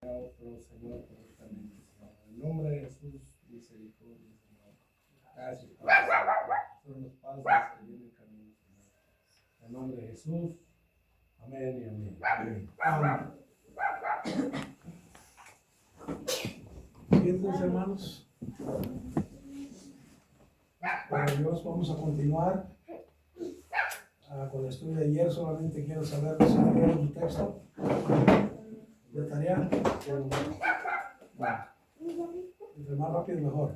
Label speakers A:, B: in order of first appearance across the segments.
A: Señor, correctamente, Señor. En el nombre de Jesús, misericordia, Señor. Gracias, Padre. Son los padres que vienen en camino, Señor. En el nombre de Jesús. Amén y amén. Amén. Siéntense, hermanos. Para Dios, vamos a continuar con el estudio de ayer. Solamente quiero saber si leyeron un texto de tarea. Entre más rápido mejor.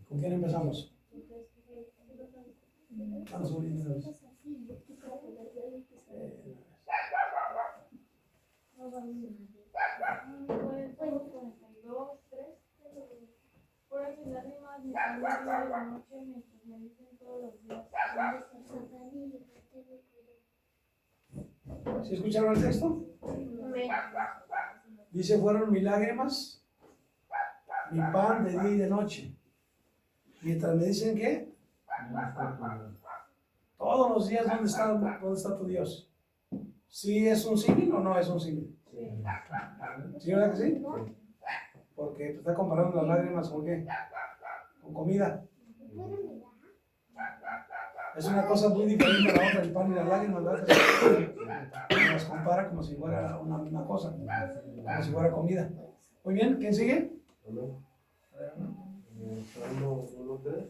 A: ¿Con quién empezamos? Vamos a unir una vez.
B: Por eso lágrimas me están día y la noche mientras me dicen todos los días, ¿dónde está?
A: ¿Sí escucharon el texto? Dice, fueron mis lágrimas, mi pan de día y de noche. Mientras me dicen que todos los días, ¿dónde está tu Dios? ¿Sí es un símil o no es un símil? ¿Sí, verdad que sí? Porque te está comparando las lágrimas con ¿qué? Con comida. Es una cosa muy diferente a la otra, el pan y las lágrimas, ¿verdad? Las compara como si fuera una misma cosa, como si fuera comida. Muy bien, ¿quién sigue?
C: Salmo 1:3.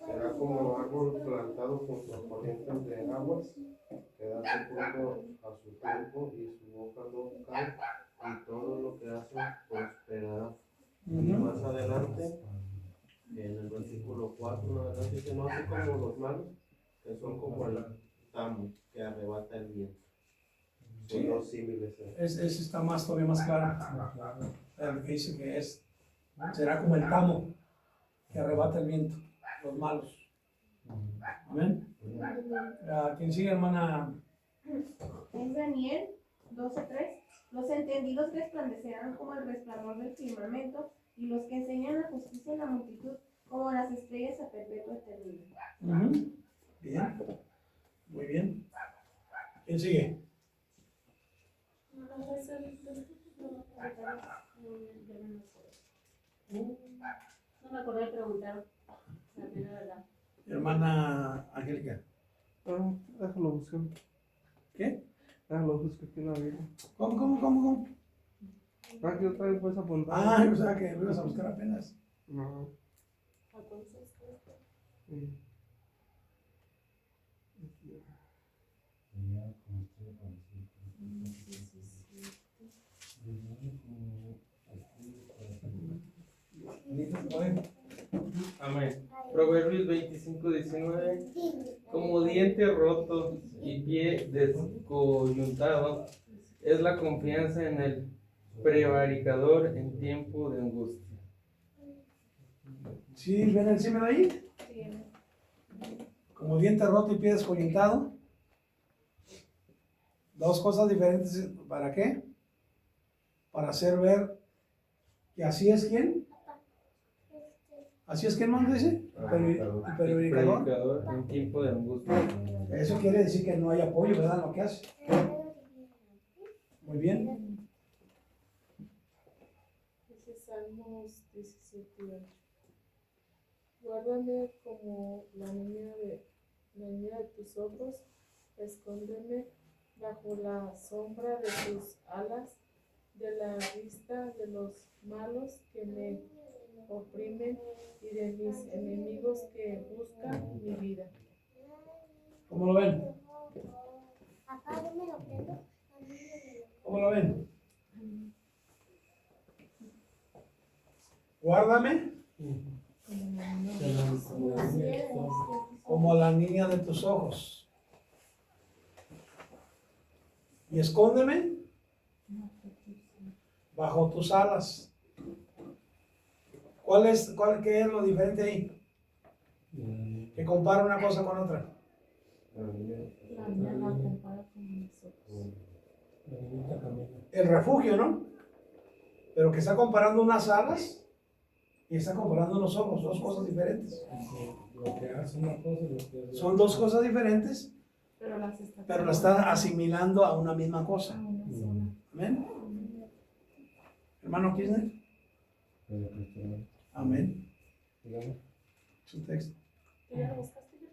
C: Será como árbol plantado junto a corrientes de aguas, que da su fruto a su tiempo y su hoja no cae, y todo lo que hace prosperará. Y más adelante, en el versículo 4, dice, no así como los malos, que son como el tamo que arrebata el viento. Son dos símiles.
A: Ese está todavía más claro. El que dice que será como el tamo que arrebata el viento, los malos. Amén. ¿Quién sigue, hermana?
B: Es Daniel 12:3. Los entendidos resplandecerán como el resplandor del firmamento, y los que enseñan la justicia en la multitud como las estrellas a perpetua eternidad.
A: Bien, muy bien. ¿Quién sigue?
B: No me acordé de preguntar. La verdad.
A: Hermana Angélica.
C: Déjalo buscar.
A: ¿Qué?
C: Déjalo buscar aquí en la Biblia.
A: ¿Cómo?
C: Aquí otra vez puedes apuntar.
A: Yo sabía que lo ibas a buscar apenas.
C: No. Amén. Proverbios 25:19. Como diente roto y pie descoyuntado es la confianza en el prevaricador en tiempo de angustia.
A: ¿Sí ven el símil ahí? Como diente roto y pie descoyuntado. Dos cosas diferentes. ¿Para qué? Para hacer ver que así es quien. ¿Así es quien más dice?
C: Predicador en tiempo de angustia.
A: Eso quiere decir que no hay apoyo, ¿verdad? En lo que hace. Muy bien.
D: Dice Salmos 17:8. Guárdame como la niña de tus ojos, escóndeme bajo la sombra de tus alas, de la vista de los malos que me oprimen y de mis enemigos que buscan mi vida.
A: ¿Cómo lo ven? ¿Cómo lo ven? Guárdame como la niña de tus ojos. Y escóndeme bajo tus alas. ¿Qué es lo diferente ahí? Que compara una cosa con otra.
D: La niña la compara con nosotros.
A: El refugio, ¿no? Pero que está comparando unas alas y está comparando unos ojos, dos cosas diferentes. Son dos cosas diferentes, pero las está asimilando a una misma cosa. Hermano Kirchner. Amén.
C: Dígame.
A: Su texto.
D: ¿Tú ya lo buscaste ya?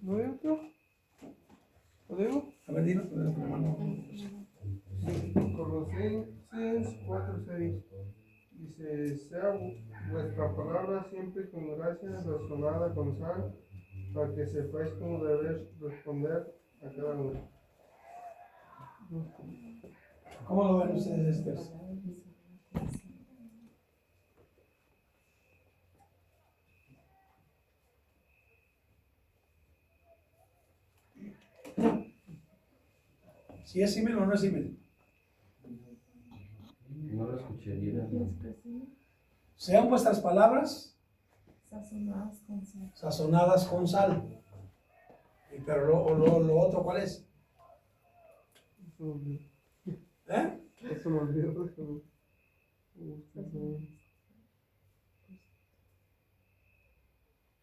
E: ¿No hay otro? ¿Lo digo?
A: A ver, dilo, hermano.
E: Colosenses 4:6 dice: sea vuestra palabra siempre con gracia, sazonada con sal, para que sepáis cómo debéis responder a cada uno.
A: ¿Cómo lo ven ustedes este texto? ¿Si es símil o no es símil?
C: No lo escuché bien.
A: Sean vuestras palabras
D: Sazonadas con sal.
A: sazonadas con sal. Pero lo otro, ¿cuál es? ¿Eh?
E: Eso me olvidó.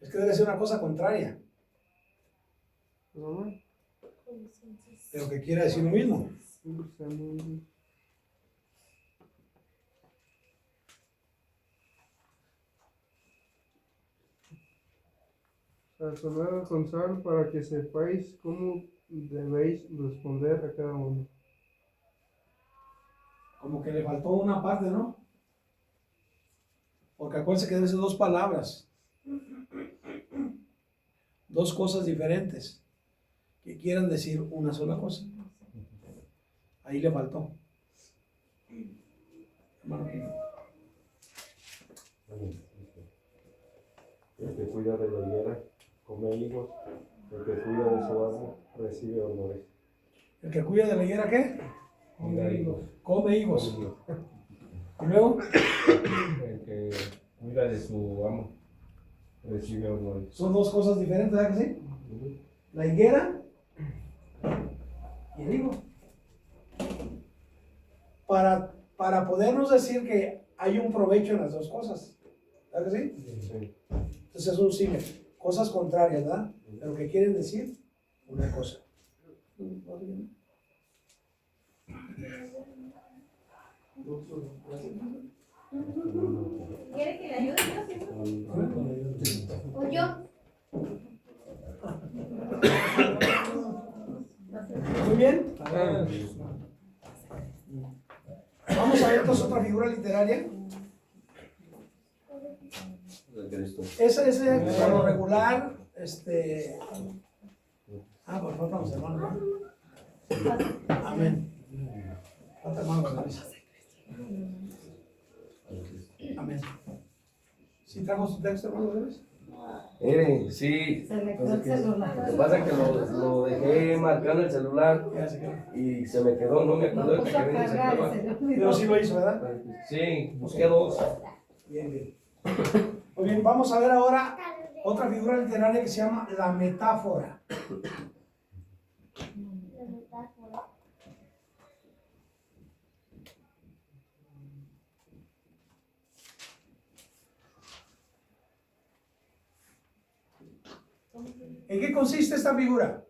A: Es que debe ser una cosa contraria,
E: ¿No?
A: pero que quiere decir lo mismo.
E: Sazonada con sal, para que sepáis cómo debéis responder a cada uno.
A: Como que le faltó una parte, ¿no? Porque acuérdense que deben ser dos palabras, dos cosas diferentes, que quieran decir una sola cosa. Ahí le faltó. Hermano,
C: El que cuida de la higuera come higos, el que cuida de su amo recibe honores.
A: el que cuida de la higuera, ¿qué?
C: Come higos.
A: Come higos. Y luego,
C: El que cuida de su amo recibe honores.
A: son dos cosas diferentes, ¿verdad que sí? La higuera y el higo. Para podernos decir que hay un provecho en las dos cosas, ¿verdad que sí?
C: Sí.
A: Entonces es un símil, cosas contrarias, ¿verdad? Pero que quieren decir una cosa.
B: ¿Quiere que le ayude? ¿O yo?
A: Muy bien. Vamos a ver entonces otra figura literaria. Ese por lo regular, por favor, vamos, hermano. Amén. Falta hermano José Luis. Amén. ¿Sí trajo su texto, hermano José Luis?
F: Sí.
G: Se le quedó el celular.
F: Lo que pasa es que lo dejé marcando el celular
A: Ya se quedó.
F: y se me quedó, no me acuerdo
G: Lo
F: de
G: puso a
F: que venía
G: cargar
F: ese
G: y se le olvidó.
A: Pero sí lo hizo, ¿verdad?
F: Sí, busqué dos.
A: Bien, bien. Muy bien, vamos a ver ahora otra figura literaria que se llama la metáfora. ¿En qué consiste esta figura?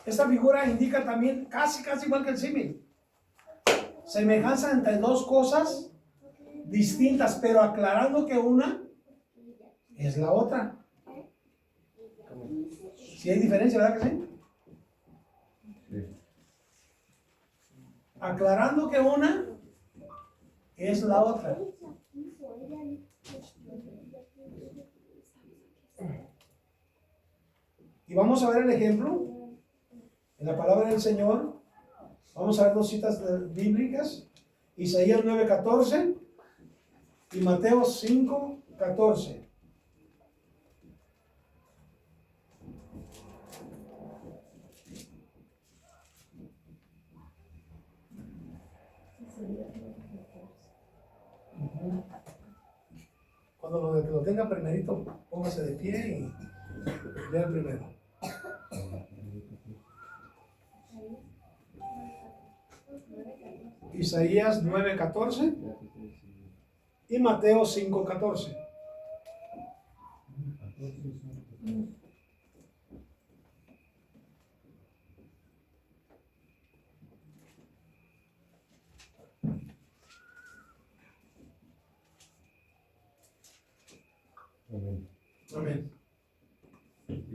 A: Esta figura indica también, casi igual que el símil, semejanza entre dos cosas distintas, pero aclarando que una es la otra. Si hay diferencia, ¿verdad que sí? Aclarando que una es la otra. Y vamos a ver el ejemplo en la palabra del Señor. Vamos a ver dos citas bíblicas: Isaías 9:14 y Mateo 5:14. Cuando lo tenga primerito, póngase de pie y lea el primero. Isaías 9:14 y Mateo 5:14.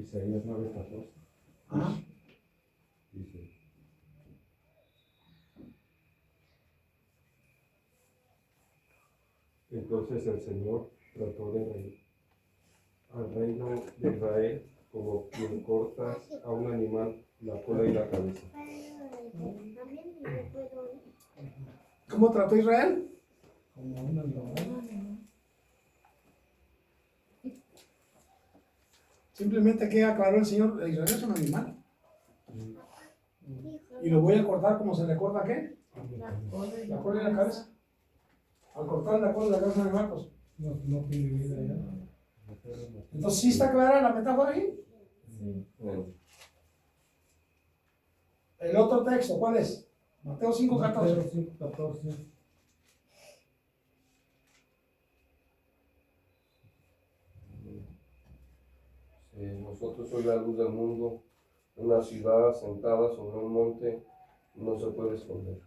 C: Isaías 9:14
G: Ah,
C: dice: entonces el Señor trató de reír al reino de Israel como quien corta a un animal la cola y la cabeza.
G: ¿cómo trató a Israel?
A: Como una lombriz.
G: Simplemente que aclaró el Señor, Israel es un animal. Y lo voy a cortar como se le corta, ¿qué? La cola y la cabeza. Al cortar la cola y la cabeza de animal, pues.
A: No tiene vida ya.
G: Entonces, ¿sí está clara la metáfora ahí?
F: Bueno,
G: El otro texto, ¿cuál es? Mateo 5:14.
A: Mateo 5:14.
F: vosotros sois la luz del mundo, una ciudad asentada sobre un monte no se puede esconder.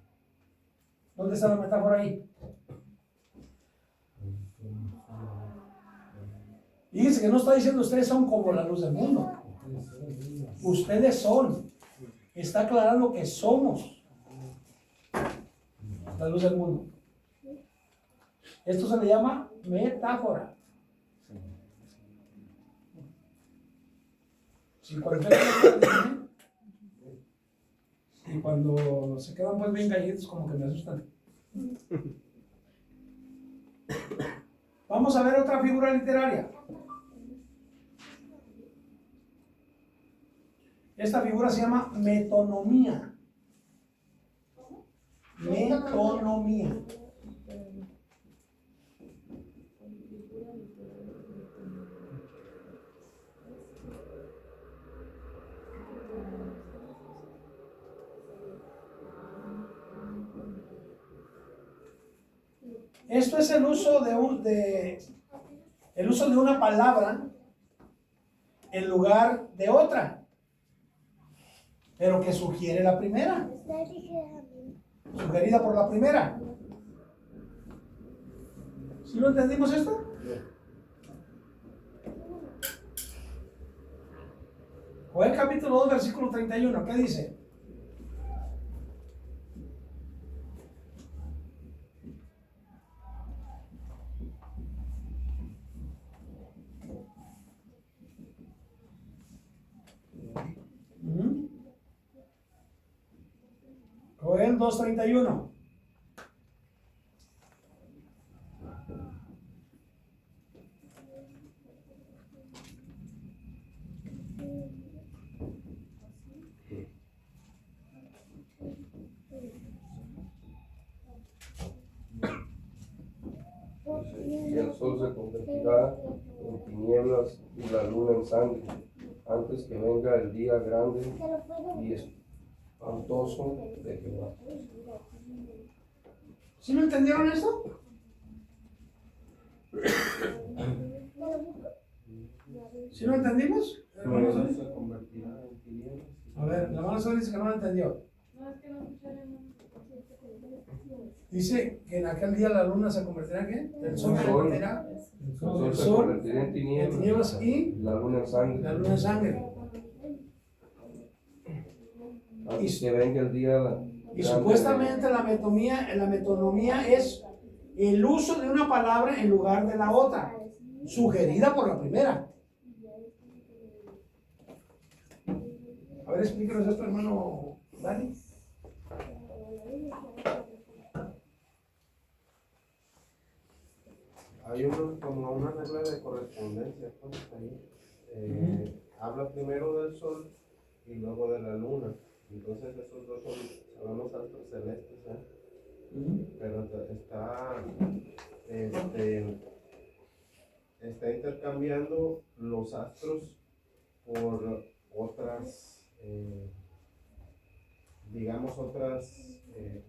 G: ¿Dónde está la metáfora ahí? Y dice que no está diciendo ustedes son como la luz del mundo. Ustedes son. Está aclarando que somos la luz del mundo. Esto se le llama metáfora. Si y cuando se quedan pues bien gallitos, como que me asustan. Vamos a ver otra figura literaria. Esta figura se llama metonomía. Metonomía. Esto es el uso el uso de una palabra en lugar de otra, pero que sugiere la primera, sugerida por la primera. ¿Sí lo entendimos esto? Joel capítulo 2, versículo 31, ¿qué dice? Joel 2:31.
F: Y el sol se convertirá en tinieblas y la luna en sangre, antes que venga el día grande y espantoso de Jehová.
G: ¿Sí lo entendieron esto? ¿Sí lo entendimos? Hermanos,
C: Se convertirá en tinieblas.
G: a ver, la mano dice que no lo entendió.
D: No, es que no escucharon.
G: Dice que en aquel día la luna se convertirá en ¿qué? El sol se convertirá
F: El sol
G: el
F: se
G: sol
F: convertirá en
G: en
F: tinieblas
G: tinieblas y
F: la luna en sangre,
G: la luna en sangre.
F: antes que venga el día
G: Y
F: grande
G: supuestamente la metonomía es el uso de una palabra en lugar de la otra, sugerida por la primera. A ver, explícanos esto, hermano Dani.
C: Hay como una regla de correspondencia, pues, ahí. Habla primero del sol y luego de la luna. Entonces esos dos son los astros celestes, pero está intercambiando los astros por otras, digamos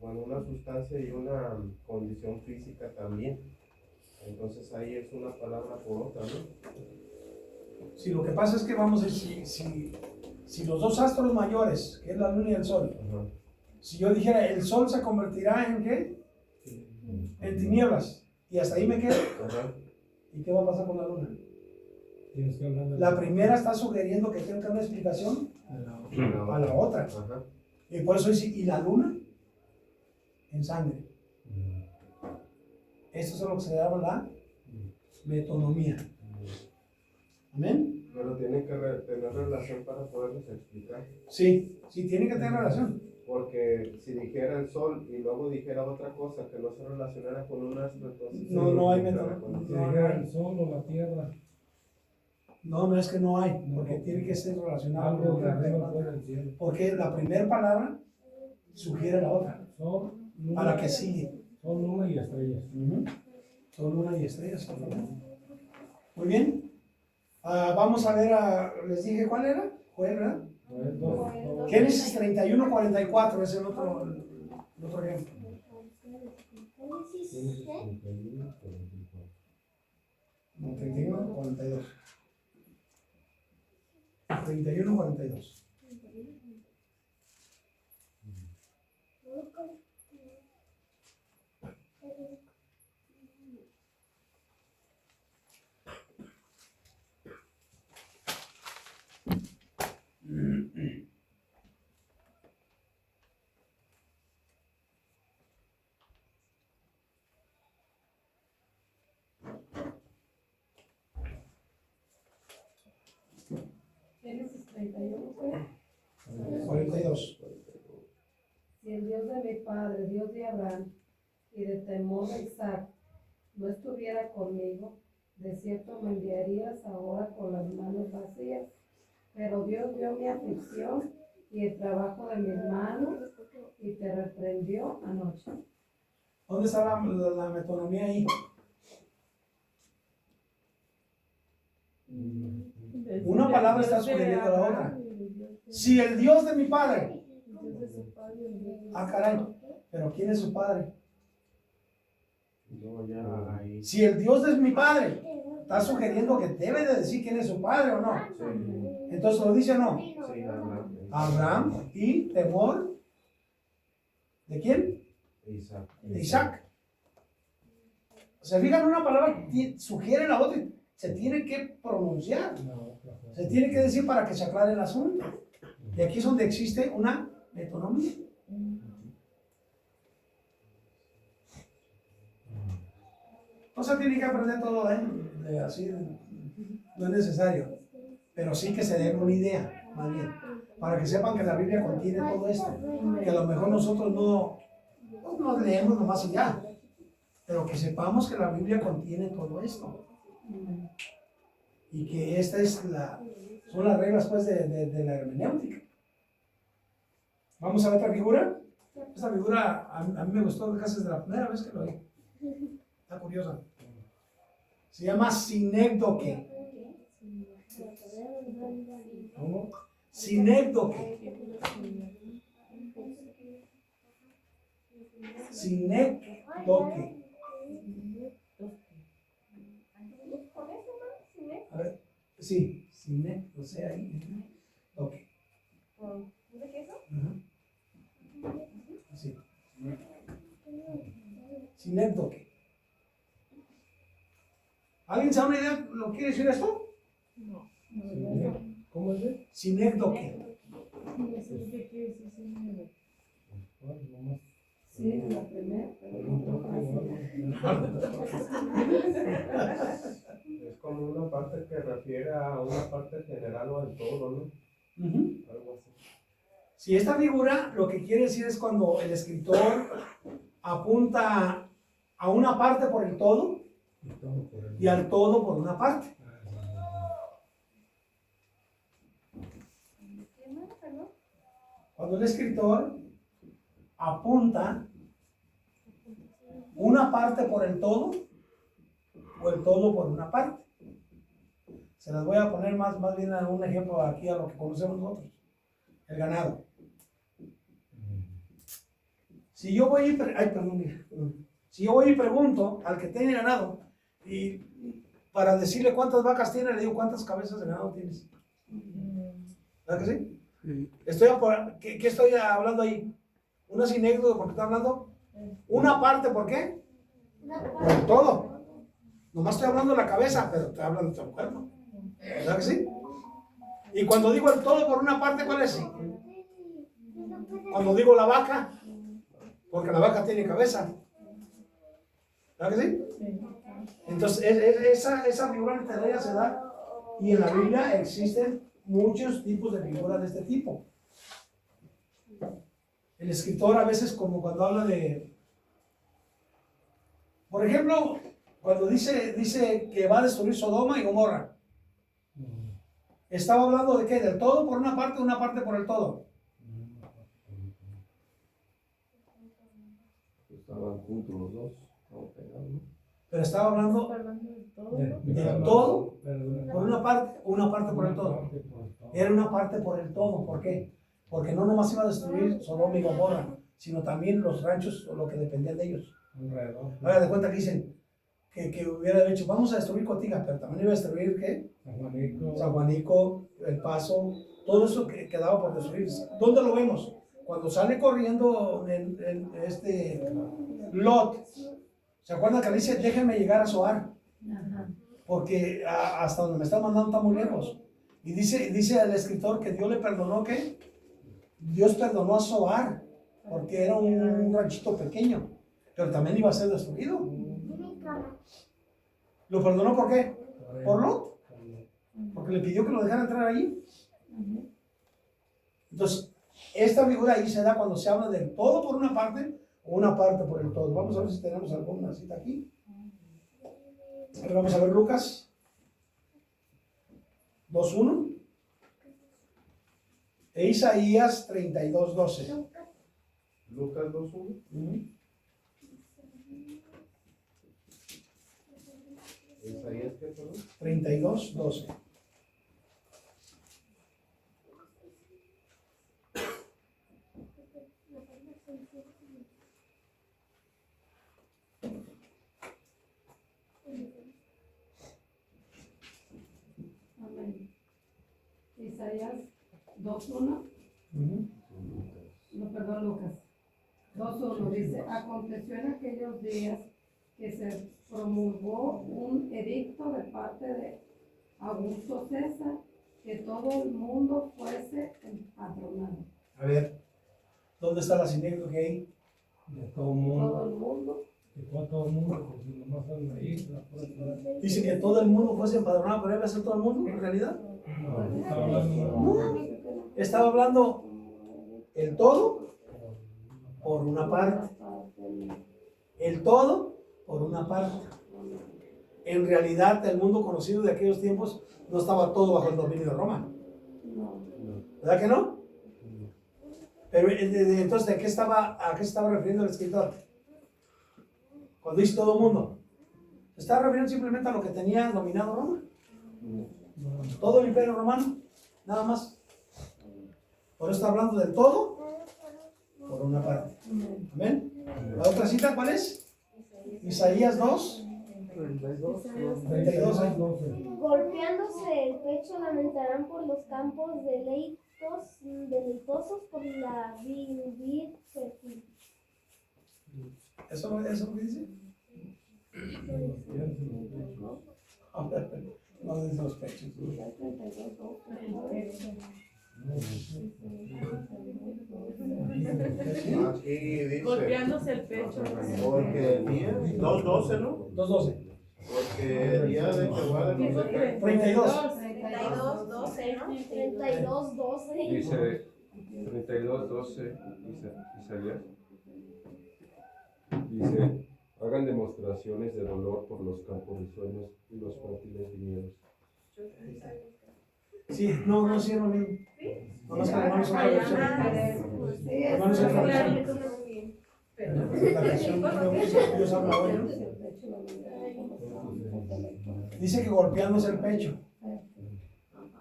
C: una sustancia y una condición física también. Entonces ahí es una palabra por otra, ¿no?
G: Si lo que pasa es que vamos a decir, si los dos astros mayores, que es la luna y el sol,
C: Ajá.
G: si yo dijera el sol se convertirá en ¿qué? En tinieblas, y hasta ahí me quedo.
C: Ajá.
G: ¿Y qué va a pasar con la luna?
A: Tienes que hablar de
G: La primera está sugiriendo que tiene que dar una explicación a la otra.
C: Ajá.
G: Y por eso dice, ¿y la luna? En sangre. Esto es lo que se llama la metonomía. ¿Amén?
C: Pero tienen que tener relación para poderles explicar.
G: Sí, sí, tiene que tener relación.
C: Porque si dijera el sol y luego dijera otra cosa que no se relacionara con un astro, entonces...
G: No hay
C: se
G: metonomía.
C: reconoce.
A: Si dijera el sol o la tierra,
G: No es que no hay, porque tiene que ser relacionado
A: algo
G: con
A: de
G: otra
A: arriba
G: cosa.
A: fuera del cielo.
G: Porque la primera palabra sugiere la otra,
A: Sol,
G: a la
A: luna,
G: que sigue.
A: sol, luna y estrellas.
G: Son luna y estrellas. Por favor. Muy bien. Vamos a ver, les dije cuál era. Joel, ¿verdad?
A: Pues,
G: Génesis 31:44 es el otro ejemplo. No, 31:42. 31:42.
H: Génesis 31, ¿qué?
G: 42.
H: Si el Dios de mi padre, Dios de Abraham y de temor de Isaac, no estuviera conmigo, de cierto me enviarías ahora con las manos vacías. Pero Dios vio mi aflicción y el trabajo de mis manos y te reprendió anoche.
G: ¿Dónde está la metonomía ahí? Una palabra está sugiriendo a la otra. Si el Dios de mi padre. Ah, caray. Pero ¿quién es su padre?
C: No, ya ahí.
G: Si el Dios es mi padre, está sugiriendo que debe de decir quién es su padre o no.
C: Sí,
G: Entonces lo dice o no.
C: sí, Abraham.
G: Abraham y temor. ¿De quién?
C: Isaac.
G: De Isaac. Se fijan, una palabra sugiere la otra y se tiene que pronunciar. Se tiene que decir para que se aclare el asunto. Y aquí es donde existe una metonomía. No se tiene que aprender todo así, no es necesario. Pero sí que se den una idea, más bien. Para que sepan que la Biblia contiene todo esto. Que a lo mejor nosotros no leemos nomás y ya. Pero que sepamos que la Biblia contiene todo esto. Y que esta es son las reglas pues de la hermenéutica. Vamos a ver otra figura. Esta figura a mí me gustó casi desde la primera vez que lo vi. Está curiosa. Se llama sinécdoque. ¿Cómo? Sinécdoque. Sinécdoque. A ver, sí, sinécdoque, o sea, ahí. Ok.
B: ¿De qué eso?
G: Así. Sinécdoque. ¿Alguien sabe una idea lo que quiere decir esto?
A: ¿Cómo es?
G: Sinécdoque.
H: Sí, la primera.
C: Es como una parte que refiere a una parte general o al todo, ¿no? Algo así.
G: Si esta figura lo que quiere decir es cuando el escritor apunta a una parte por el todo y al todo por una parte. Cuando el escritor apunta una parte por el todo o el todo por una parte. Se las voy a poner más bien a un ejemplo aquí a lo que conocemos nosotros. El ganado. Si yo voy Si yo voy y pregunto al que tiene ganado y para decirle cuántas vacas tiene, le digo cuántas cabezas de ganado tienes. ¿Verdad que sí?
E: Sí.
G: ¿Qué estoy hablando ahí? ¿Una sinécdoque porque está hablando? ¿Una parte por qué? Por todo. Nomás estoy hablando de la cabeza, pero estoy hablando de todo el cuerpo. ¿Verdad que sí? Y cuando digo el todo por una parte, ¿cuál es? Cuando digo la vaca, porque la vaca tiene cabeza. ¿Verdad que sí? Entonces, esa figura literaria se da, y en la Biblia existen muchos tipos de figuras de este tipo. El escritor a veces, como cuando habla de, por ejemplo, cuando dice que va a destruir Sodoma y Gomorra, ¿estaba hablando de qué? ¿Del todo por una parte por el todo?
F: Estaban juntos los dos, estaban pegados, ¿no?
G: Pero estaba hablando del todo por una parte por el todo. Era una parte por el todo. ¿Por qué? Porque no nomás iba a destruir Sodoma y Gomorra, sino también los ranchos o lo que dependía de ellos. Haga de cuenta que dicen que hubiera dicho, vamos a destruir Cotiga, pero también iba a destruir ¿qué? San Juanico, El Paso, todo eso que quedaba por destruir. ¿Dónde lo vemos? Cuando sale corriendo Lot, ¿se acuerdan que le dice, déjenme llegar a Zoar? Porque hasta donde me está mandando está muy lejos. Y dice el escritor que Dios le perdonó, ¿qué? Dios perdonó a Zoar, porque era un ranchito pequeño, pero también iba a ser destruido. ¿Lo perdonó por qué? ¿Por Lot? Porque le pidió que lo dejara entrar allí. Entonces, esta figura ahí se da cuando se habla del todo por una parte o una parte por el todo. Vamos a ver si tenemos alguna cita aquí. Ahora vamos a ver Lucas 2:1 e Isaías 32:12.
C: Lucas 2:1. Isaías, ¿qué, perdón?
G: 32:12.
H: Isaías 2:1. No, perdón, Lucas. 2:1 dice, aconteció en aquellos días que se promulgó un edicto de parte de Augusto César que todo el mundo fuese empadronado.
G: A ver, ¿dónde está la sinécdoque ahí?
I: De todo el mundo.
H: Todo el mundo.
I: Que fue a todo el mundo, porque nomás son ahí.
G: Dice que todo el mundo fuese empadronado, pero iba a ser todo el mundo en realidad.
I: No, estaba hablando.
G: Estaba hablando el todo por una parte. El todo por una parte. En realidad, el mundo conocido de aquellos tiempos no estaba todo bajo el dominio de Roma. ¿Verdad que no? Pero entonces, ¿a qué se estaba refiriendo el escritor? Cuando dice todo el mundo, ¿se está refiriendo simplemente a lo que tenía dominado Roma? Todo el imperio romano, nada más. Por eso está hablando del todo por una parte. Amén. ¿La otra cita cuál es? Isaías 2. 32.
J: Golpeándose el pecho lamentarán por los campos deleitosos por la vid fértil.
G: ¿Eso es lo que dice? No dice los pechos.
C: Aquí dice,
D: Golpeándose el pecho.
C: porque el día, 2:12, ¿no?
G: 2:12.
C: Porque el día de Jehová de no sé qué.
G: 32.
B: 32:12, ¿no?
J: 32:12.
F: Dice 32:12, Isaías. Dice, hagan demostraciones de dolor por los campos risueños y los fértiles viñedos.
G: Sí, no, sí, no mismo. No más que hermanos otra versión. Hermanos otra versión. La versión que Dios habla hoy, ¿no? Dice que golpeándose el pecho.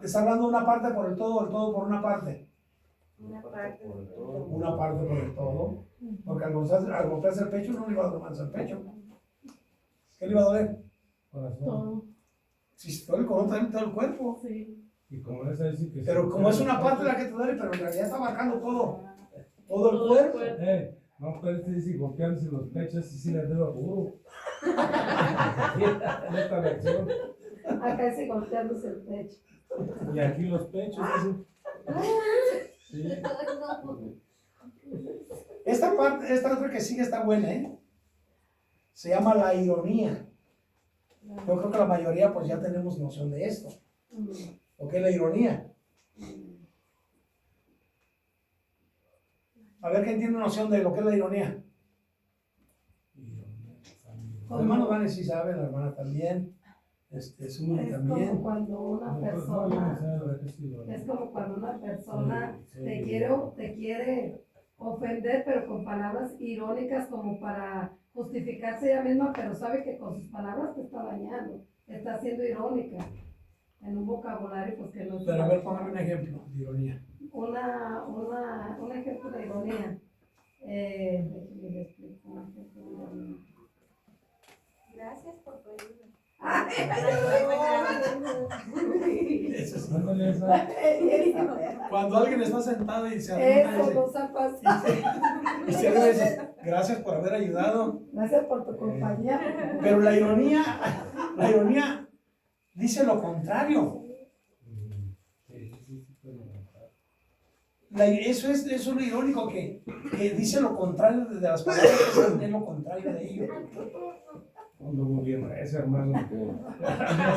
G: Está hablando una parte por el todo por una parte.
B: Una parte.
G: Una parte por el todo. Porque al golpearse el pecho no le iba a doler el pecho. ¿Qué le iba a doler?
I: Corazón.
G: Si te duele el corazón, también todo el cuerpo.
I: Y como esa dice que.
G: Pero como es una parte la que te duele, pero en realidad está marcando todo el cuerpo.
I: No, pero este dice golpeándose los pechos y sí les debo duro. Esta versión.
H: Acá dice golpeándose el pecho.
I: Y aquí los pechos. Sí.
G: Esta parte, esta otra que sigue está buena, ¿eh? Se llama la ironía. Yo creo que la mayoría pues ya tenemos noción de esto. ¿O qué es la ironía? A ver quién tiene noción de lo que es la ironía. El hermano Vane sí sabe, la hermana también. Suri
H: Es
G: también.
H: como cuando una persona, es como cuando una persona te quiere ofender, pero con palabras irónicas como para justificarse ella misma, pero sabe que con sus palabras te está dañando, está siendo irónica en un vocabulario pues que no es.
G: Pero a ver, póngame un ejemplo de ironía.
H: Un ejemplo de ironía. Déjeme le explico un ejemplo de ironía.
B: Gracias por tu ayuda.
G: Eso es-
I: Ándale, esa.
G: Cuando alguien está sentado y se arruina
H: Eso nos ha pasado.
G: y se le dice, gracias por haber ayudado.
H: Gracias por tu compañía.
G: Pero la ironía dice lo contrario. Eso es lo irónico que dice lo contrario de las palabras, que es lo contrario de ello.
I: Anduvo bien recio, hermano. Anduvo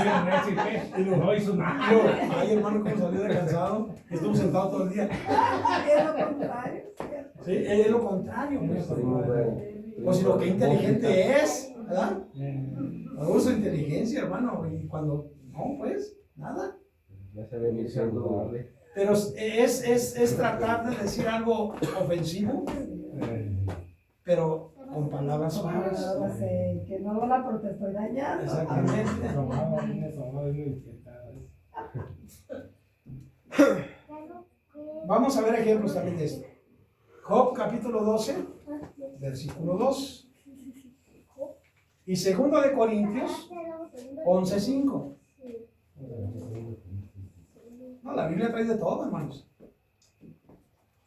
I: bien recio, ¿y qué? No hizo nada.
G: Ay, hermano, como salió de cansado, estuvo sentado todo el día.
H: Es lo contrario.
G: Sí, es lo contrario.
F: Salimos de-
G: O si lo que inteligente es, ¿verdad? Usa inteligencia, hermano, y cuando no, pues, nada.
F: Ya se ve siendo
G: Pero es tratar de decir algo ofensivo, pero con palabras suaves.
H: Que no habla porque te estoy dañando.
G: Exactamente. Vamos a ver ejemplos también de esto. Job capítulo 12, versículo 2. Y segundo de Corintios 11:5. No, la Biblia trae de todo, hermanos.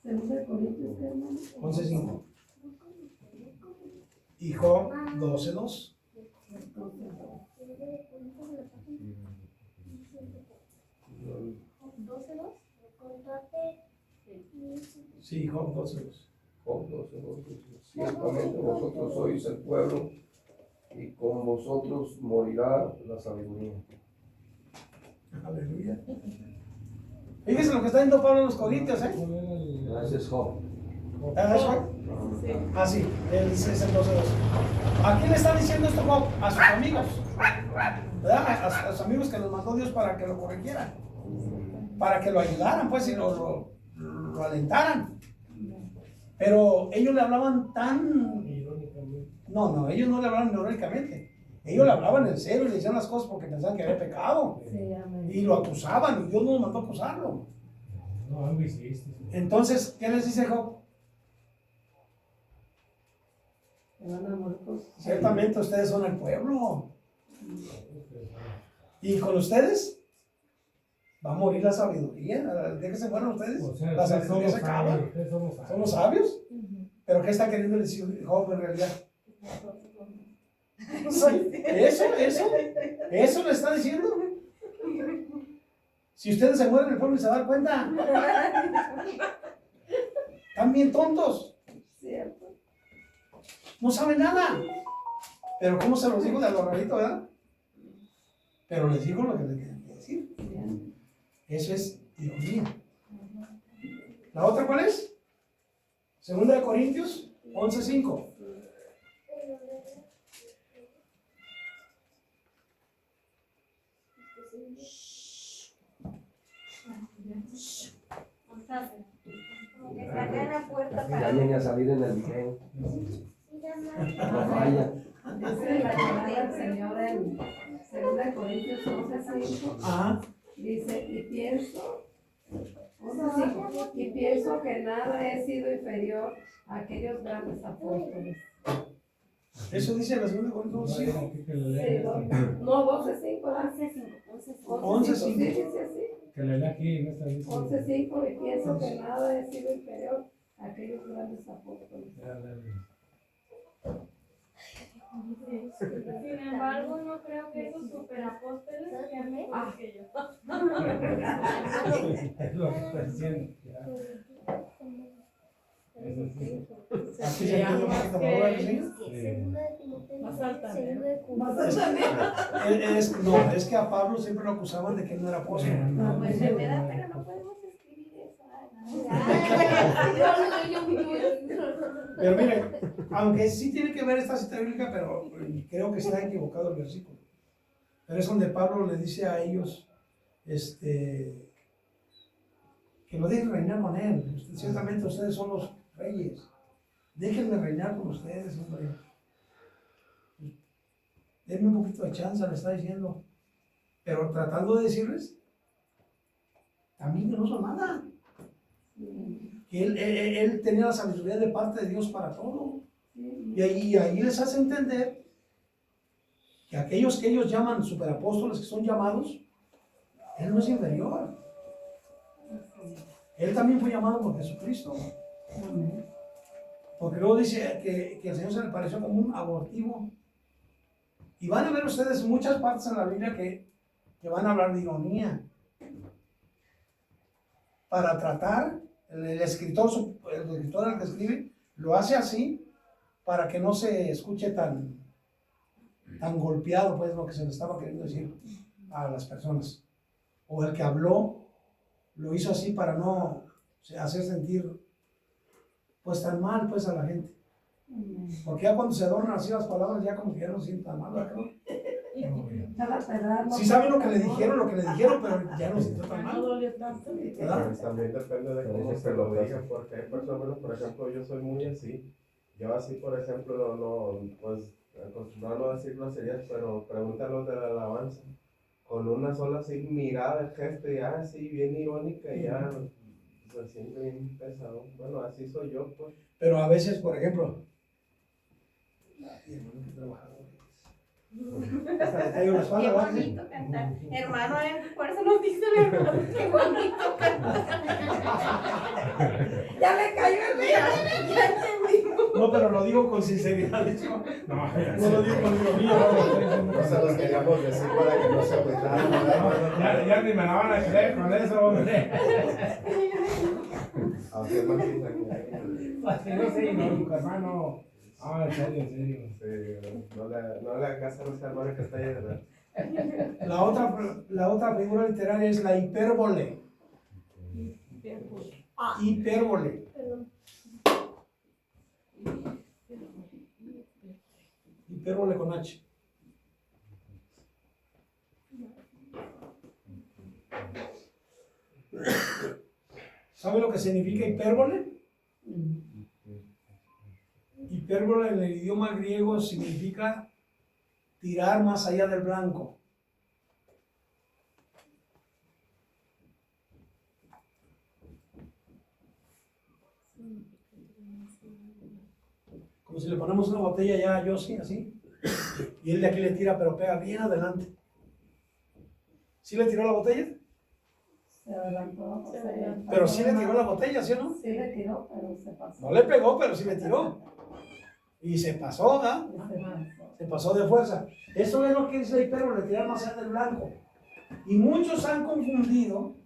H: Segundo de Corintios, ¿qué, hermano?
G: 11:5. Y Job 12:2. Sí, Job 12:2.
F: Job 12:2 dice, ciertamente vosotros sois el pueblo y con vosotros morirá la sabiduría.
G: Aleluya. Fíjense lo que está diciendo Pablo a los Corintios, ¿eh?
F: Ese es Job.
G: ¿Ah, eso? Ah, sí, él dice es el 12:2. ¿A quién le está diciendo esto Job? A sus amigos. ¿Verdad? A sus amigos que los mandó Dios para que lo corrigieran. Para que lo ayudaran, pues, y lo alentaran. Pero ellos le hablaban tan... No, ellos no le hablaban irónicamente. Ellos le hablaban en serio y le decían las cosas porque pensaban que había pecado.
H: Sí, amén.
G: Y lo acusaban y Dios no los mandó a acusarlo.
I: No, algo hiciste.
G: Entonces, ¿qué les dice Job?
H: Te van a morir por-
G: Ciertamente ustedes son el pueblo. Y con ustedes va a morir la sabiduría. ¿De qué se fueron ustedes?
I: O sea,
G: La
I: ustedes
G: sabiduría se
I: somos
G: acaba.
I: sabios, ustedes somos sabios.
G: ¿Son los sabios? ¿Pero qué está queriendo decir Job en realidad? Sí, eso le está diciendo. Si ustedes se mueren, el pueblo se da cuenta. Están bien tontos.
H: Cierto.
G: No saben nada. Pero ¿cómo se los digo de lo rarito, verdad? Pero les digo lo que les tienen que decir. Eso es ironía. ¿La otra cuál es? Segunda de Corintios 11:5.
B: Está acá en la puerta para...
F: Llamen a salir en el video. No falla.
H: Dice la palabra del Señor en 2 Corintios 11:5.
G: Ajá.
H: Dice, y pienso que nada he sido inferior a aquellos grandes apóstoles.
G: Eso dice la segunda de Corintios 11:5.
H: Sí, no, 12:5,
G: 11:5.
H: Sí, dice así.
I: Que le dé aquí en esta lista.
H: 11:5, y pienso que nada he sido inferior a aquellos grandes apóstoles.
K: Sin embargo, no creo que esos superapóstoles sean mejores que yo.
I: Es lo que está diciendo. Ya. Eso sí.
G: Aquí se entiende un poquito mejor, ¿sí?
K: Más alta.
G: Es que a Pablo siempre lo acusaban de que él no era apóstol.
B: Pues de verdad, pero no podemos escribir eso.
G: Pero mire, aunque sí tiene que ver esta cita bíblica, pero creo que está equivocado el versículo. Pero es donde Pablo le dice a ellos, que lo dejen reinar con él. Ciertamente ustedes son los reyes. Déjenme reinar con ustedes, hombre. Denme un poquito de chance, le está diciendo. Pero tratando de decirles, también que no son nada. Que él tenía la sabiduría de parte de Dios para todo. Y ahí les hace entender que aquellos que ellos llaman superapóstoles, que son llamados, él no es inferior. Él también fue llamado por Jesucristo. Porque luego dice que el Señor se le pareció como un abortivo. Y van a ver ustedes muchas partes en la Biblia que van a hablar de ironía. Para tratar, el escritor al que escribe, lo hace así para que no se escuche tan golpeado, pues, lo que se le estaba queriendo decir a las personas. O el que habló, lo hizo así para no hacer sentir, pues, tan mal, pues, a la gente. Porque ya cuando se adornan así las palabras, ya como que ya no se sienten tan mal, ¿verdad? Sí saben lo que le dijeron, pero ya no se sienten tan mal. ¿Verdad?
C: Pues también depende de cómo se lo diga, porque hay personas, por ejemplo, yo soy muy así. Yo así, por ejemplo, pues acostumbrado a no decir groserías, pero pregúntalo de la alabanza. Con una sola así mirada, gesto, y así bien irónica, y ya se siente bien pesado. Bueno, así soy yo, pues.
G: Pero a veces, por ejemplo,
B: Qué bonito cantar. Hermano, por eso nos dice el hermano, qué bonito cantar. Ya le cayó el mío, ya entendimos.
G: No, pero lo digo con sinceridad, de hecho. No lo digo con ironía.
C: No se los queríamos decir para que no se agüitaran.
I: Ya ni me la van a creer con eso, hombre.
C: Aunque más que
I: No sé, no, hermano. En serio, en serio.
C: sí, no le hagas caso a ese hermano que está ahí, ¿verdad?
G: La otra figura literaria es la hipérbole. Hipérbole. Hipérbole con H. ¿Sabe lo que significa hipérbole? Hipérbole en el idioma griego significa tirar más allá del blanco. Como si le ponemos una botella ya a Yossi, así, y él de aquí le tira, pero pega bien adelante. ¿Sí le tiró la botella?
H: Se adelantó.
G: Pero sí le tiró la botella, ¿sí o no?
H: Sí le tiró, pero se pasó.
G: No le pegó, pero sí le tiró. Y se pasó, ¿ah? Se pasó de fuerza. Eso es lo que dice la hipérbole, tirar más allá del blanco. Y muchos han confundido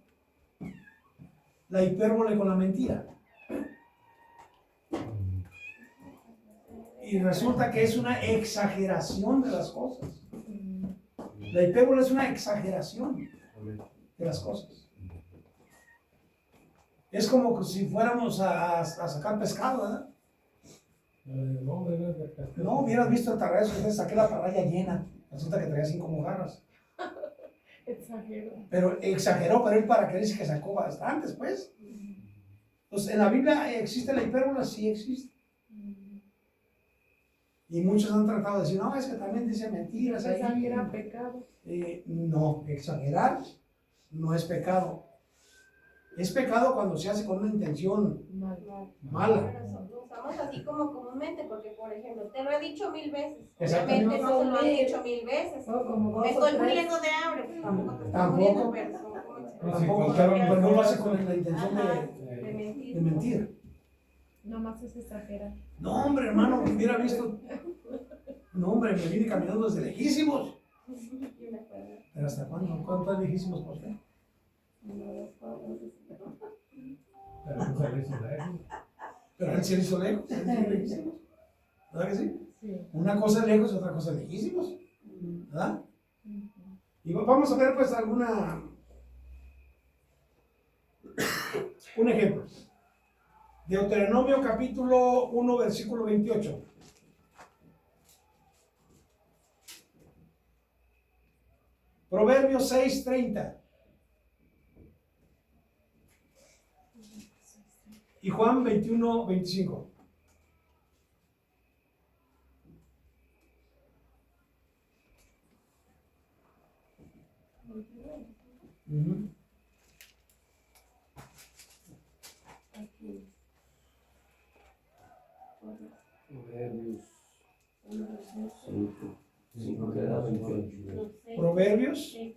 G: la hipérbole con la mentira. Y resulta que es una exageración de las cosas. La hipérbole es una exageración de las cosas. Es como si fuéramos a sacar pescado, ¿verdad? No, hubieras visto el tarrazo, entonces saqué la parrilla llena. Resulta que traía 5 mojarras. Exageró, pero él para que dice que sacó bastantes, pues. Entonces, ¿en la Biblia existe la hipérbole? Sí existe. Y muchos han tratado de decir, no, es que también dice mentiras.
D: Exagerar pecado.
G: No, exagerar no es pecado. Es pecado cuando se hace con una intención mala.
B: Pero lo usamos así como comúnmente, porque por ejemplo, te lo he dicho 1000 veces.
G: Exactamente.
B: Obviamente no se lo he dicho 1000 veces. Me estoy muriendo de hambre, pues tampoco te estoy muriendo, pero
G: Tampoco no lo hace con la intención
B: de
G: de mentir.
D: Nomás es exagerar.
G: No, hombre, hermano, hubiera visto No, hombre, me vine caminando desde lejísimos. ¿Pero hasta cuándo? ¿Cuánto lejísimos por usted?
I: Pero no se le hizo lejos.
G: Pero él se hizo lejos. Lejísimos. ¿Verdad que sí?
D: Sí.
G: Una cosa es lejos y otra cosa es lejísimos. ¿Verdad? Y vamos a ver pues un ejemplo. Deuteronomio capítulo 1 versículo 28. Proverbios 6:30. Y Juan 21:25.
F: Proverbios 5 queda 28.
G: Proverbios.
H: El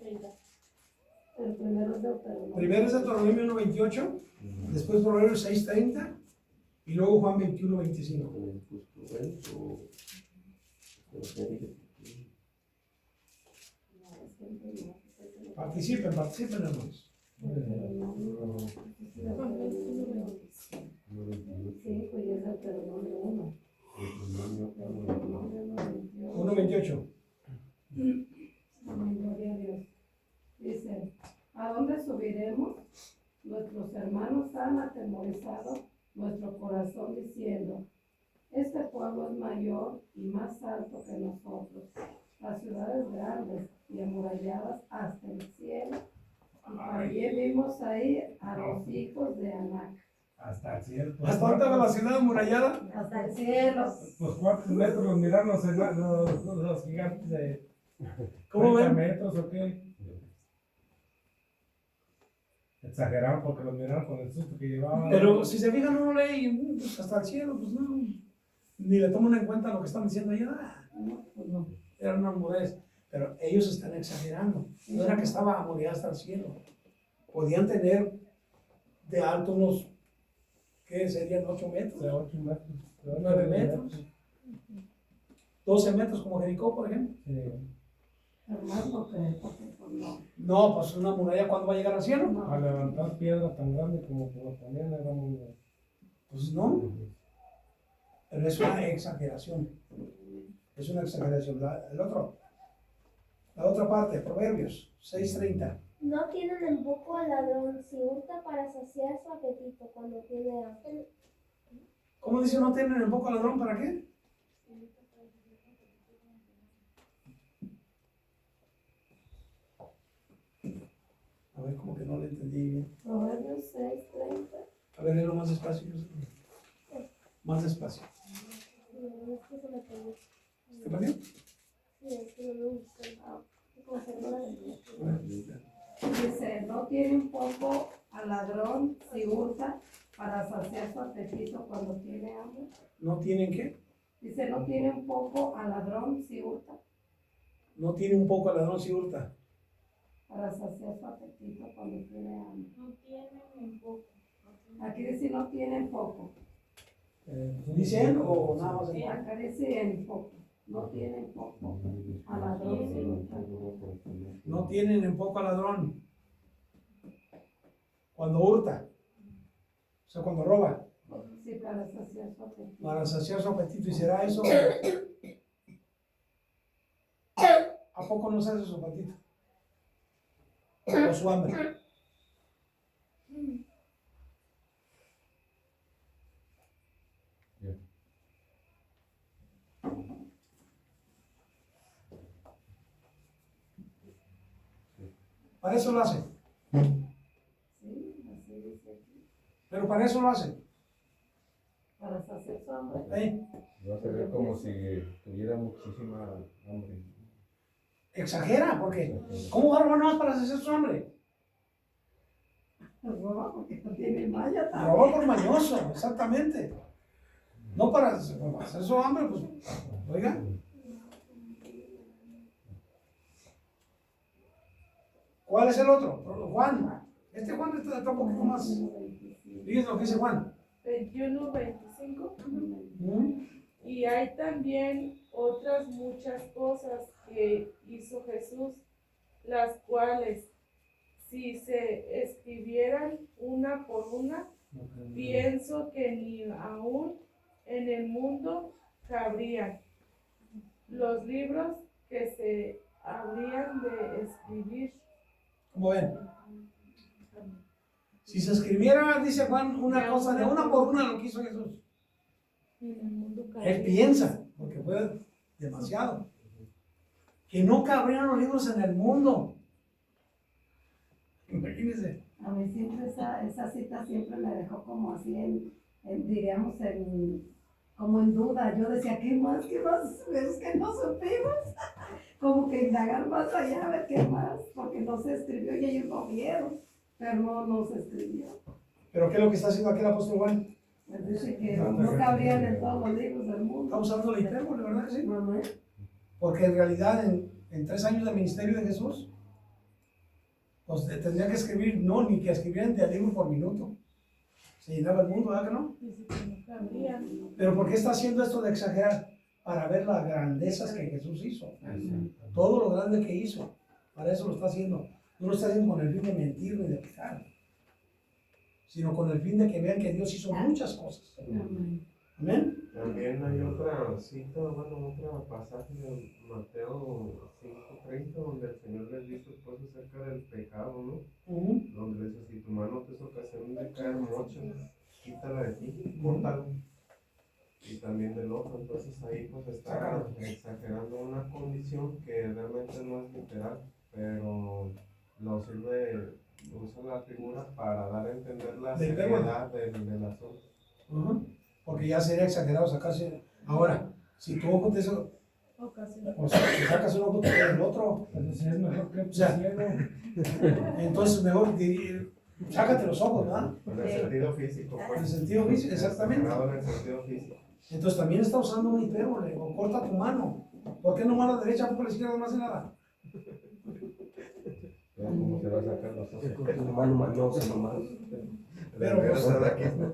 H: primero es Deuteronomio.
G: Primero es Deuteronomio 1:28, después Proverbios 6:30 y luego Juan 21:25. Participen, hermanos.
H: Sí, pues ya es Deuteronomio 1.
G: 1:28.
H: Amén, gloria a Dios. Dice, ¿a dónde subiremos? Nuestros hermanos han atemorizado nuestro corazón diciendo, este pueblo es mayor y más alto que nosotros, las ciudades grandes y amuralladas hasta el cielo. Y también vimos ahí a los hijos de Anac.
I: Hasta el cielo.
G: ¿Hasta dónde va la ciudad amurallada?
H: Hasta el cielo.
I: Pues ¿cuántos metros los miraron los gigantes de
G: ¿Cómo
I: 30
G: ven?
I: metros o qué? Exageraron porque los miraron con el susto que llevaban.
G: Pero si se fijan, uno lee pues, hasta el cielo, pues no. Ni le toman en cuenta lo que están diciendo allá.
H: No, pues no.
G: Era una mudez. Pero ellos están exagerando. No era que estaba amurallada hasta el cielo. Podían tener de alto unos, ¿qué serían? 8 metros.
I: De 8 metros.
G: 9 metros. 12 metros como Jericó, por ejemplo.
I: Sí.
H: Hermano, porque pues no.
G: No, pues una muralla, ¿cuándo va a llegar al cielo?
I: A levantar piedra tan grande como ponían era muy.
G: Pues no. Pero es una exageración. Es una exageración. La otra parte, Proverbios 6:30.
J: No tienen en poco al ladrón si hurta para saciar su apetito cuando tiene hambre.
G: ¿Cómo dice no tienen en poco ladrón? ¿Para qué? A ver, como que no le entendí bien.
H: Proverbios 6:30.
G: A ver, léelo más despacio. Más despacio.
J: No, es que se me perdió.
G: ¿Te perdió?
J: Sí, es que no me gusta. ¿Cómo se llama?
H: Dice, no tiene un poco al ladrón si hurta para saciar su apetito cuando tiene hambre.
G: ¿No tienen qué?
H: Dice, no tiene un poco al ladrón si hurta
G: No tiene un poco al ladrón si hurta.
H: para saciar su apetito cuando tiene hambre.
K: No tienen en poco.
H: Aquí dice, no tienen poco.
G: ¿Dicen o nada más?
H: Acá dice en poco. No tienen poco al ladrón si hurta.
G: No tienen en poco al ladrón. Cuando hurta. O sea, cuando roba.
H: Sí, para saciar su apetito.
G: Para saciar su apetito. ¿Y será eso? ¿A poco no sacia su apetito? O su hambre. Para eso lo hace.
H: Sí, así dice aquí.
G: Pero para eso lo hace.
H: Para saciar su hambre.
L: Va a ser como si tuviera muchísima hambre.
G: Exagera, porque ¿cómo va a robar nomás para saciar su hambre?
H: Roba porque no tiene malla.
G: Roba por mañoso, exactamente. No para hacer su hambre, pues, oiga. ¿Cuál es el otro? Juan. Este Juan está un poquito más. Fíjense lo que dice Juan.
D: 21, 25. Y hay también otras muchas cosas que hizo Jesús, las cuales, si se escribieran una por una, pienso que ni aún en el mundo cabrían los libros que se habrían de escribir.
G: ¿Cómo ven? Si se escribiera, dice Juan, una cosa de una por una lo que hizo Jesús.
D: En el mundo cabrían.
G: Él piensa, porque fue demasiado, que no cabrían los libros en el mundo. Imagínense.
H: A mí siempre esa cita siempre me dejó como así diríamos, como en duda. Yo decía, ¿qué más? Es que no supimos. Como que indagar más allá, a ver qué más, porque no se escribió y ellos lo vieron, pero no se escribió.
G: ¿Pero qué es lo que está haciendo aquí el apóstol Juan?
H: Pues dice que no cabrían en todos los libros del mundo.
G: Está usando la hipérbole, ¿verdad? Sí.
H: Mamá.
G: Porque en realidad en 3 años de ministerio de Jesús, pues tendría que escribir, no, ni que escribieran de libro por minuto. Se llenaba el mundo, ¿verdad que no?
D: Dice que no cabrían.
G: Pero ¿por qué está haciendo esto de exagerar? Para ver las grandezas que Jesús hizo. Todo lo grande que hizo. Para eso lo está haciendo. No lo está haciendo con el fin de mentir ni de pecar, sino con el fin de que vean que Dios hizo muchas cosas. Amén.
C: También hay otra cita, bueno, otro pasaje de Mateo 5:30, donde el Señor les dice pues acerca del pecado, ¿no? Donde le dice, si tu mano te es ocasión de caer mocha, quítala de ti, córtala. Y también del ojo, entonces ahí pues está exagerando una condición que realmente no es literal, pero lo sirve, usa la figura para dar a entender la seriedad del asunto.
G: Porque ya sería exagerado sacarse. Ahora, si tu ojo te hizo, o sea, si sacas un ojo te queda el otro.
I: Entonces es mejor que
G: O sea, entonces mejor sácate los ojos, ¿verdad?
C: En el sentido físico.
G: En el sentido físico, exactamente.
C: En el sentido físico.
G: Entonces también está usando una hipérbole, o corta tu mano. ¿Por qué no mano derecha, por la izquierda no hace nada?
L: ¿Cómo se va a sacar los ojos?
F: Es una mano mañosa nomás.
G: Pero pues,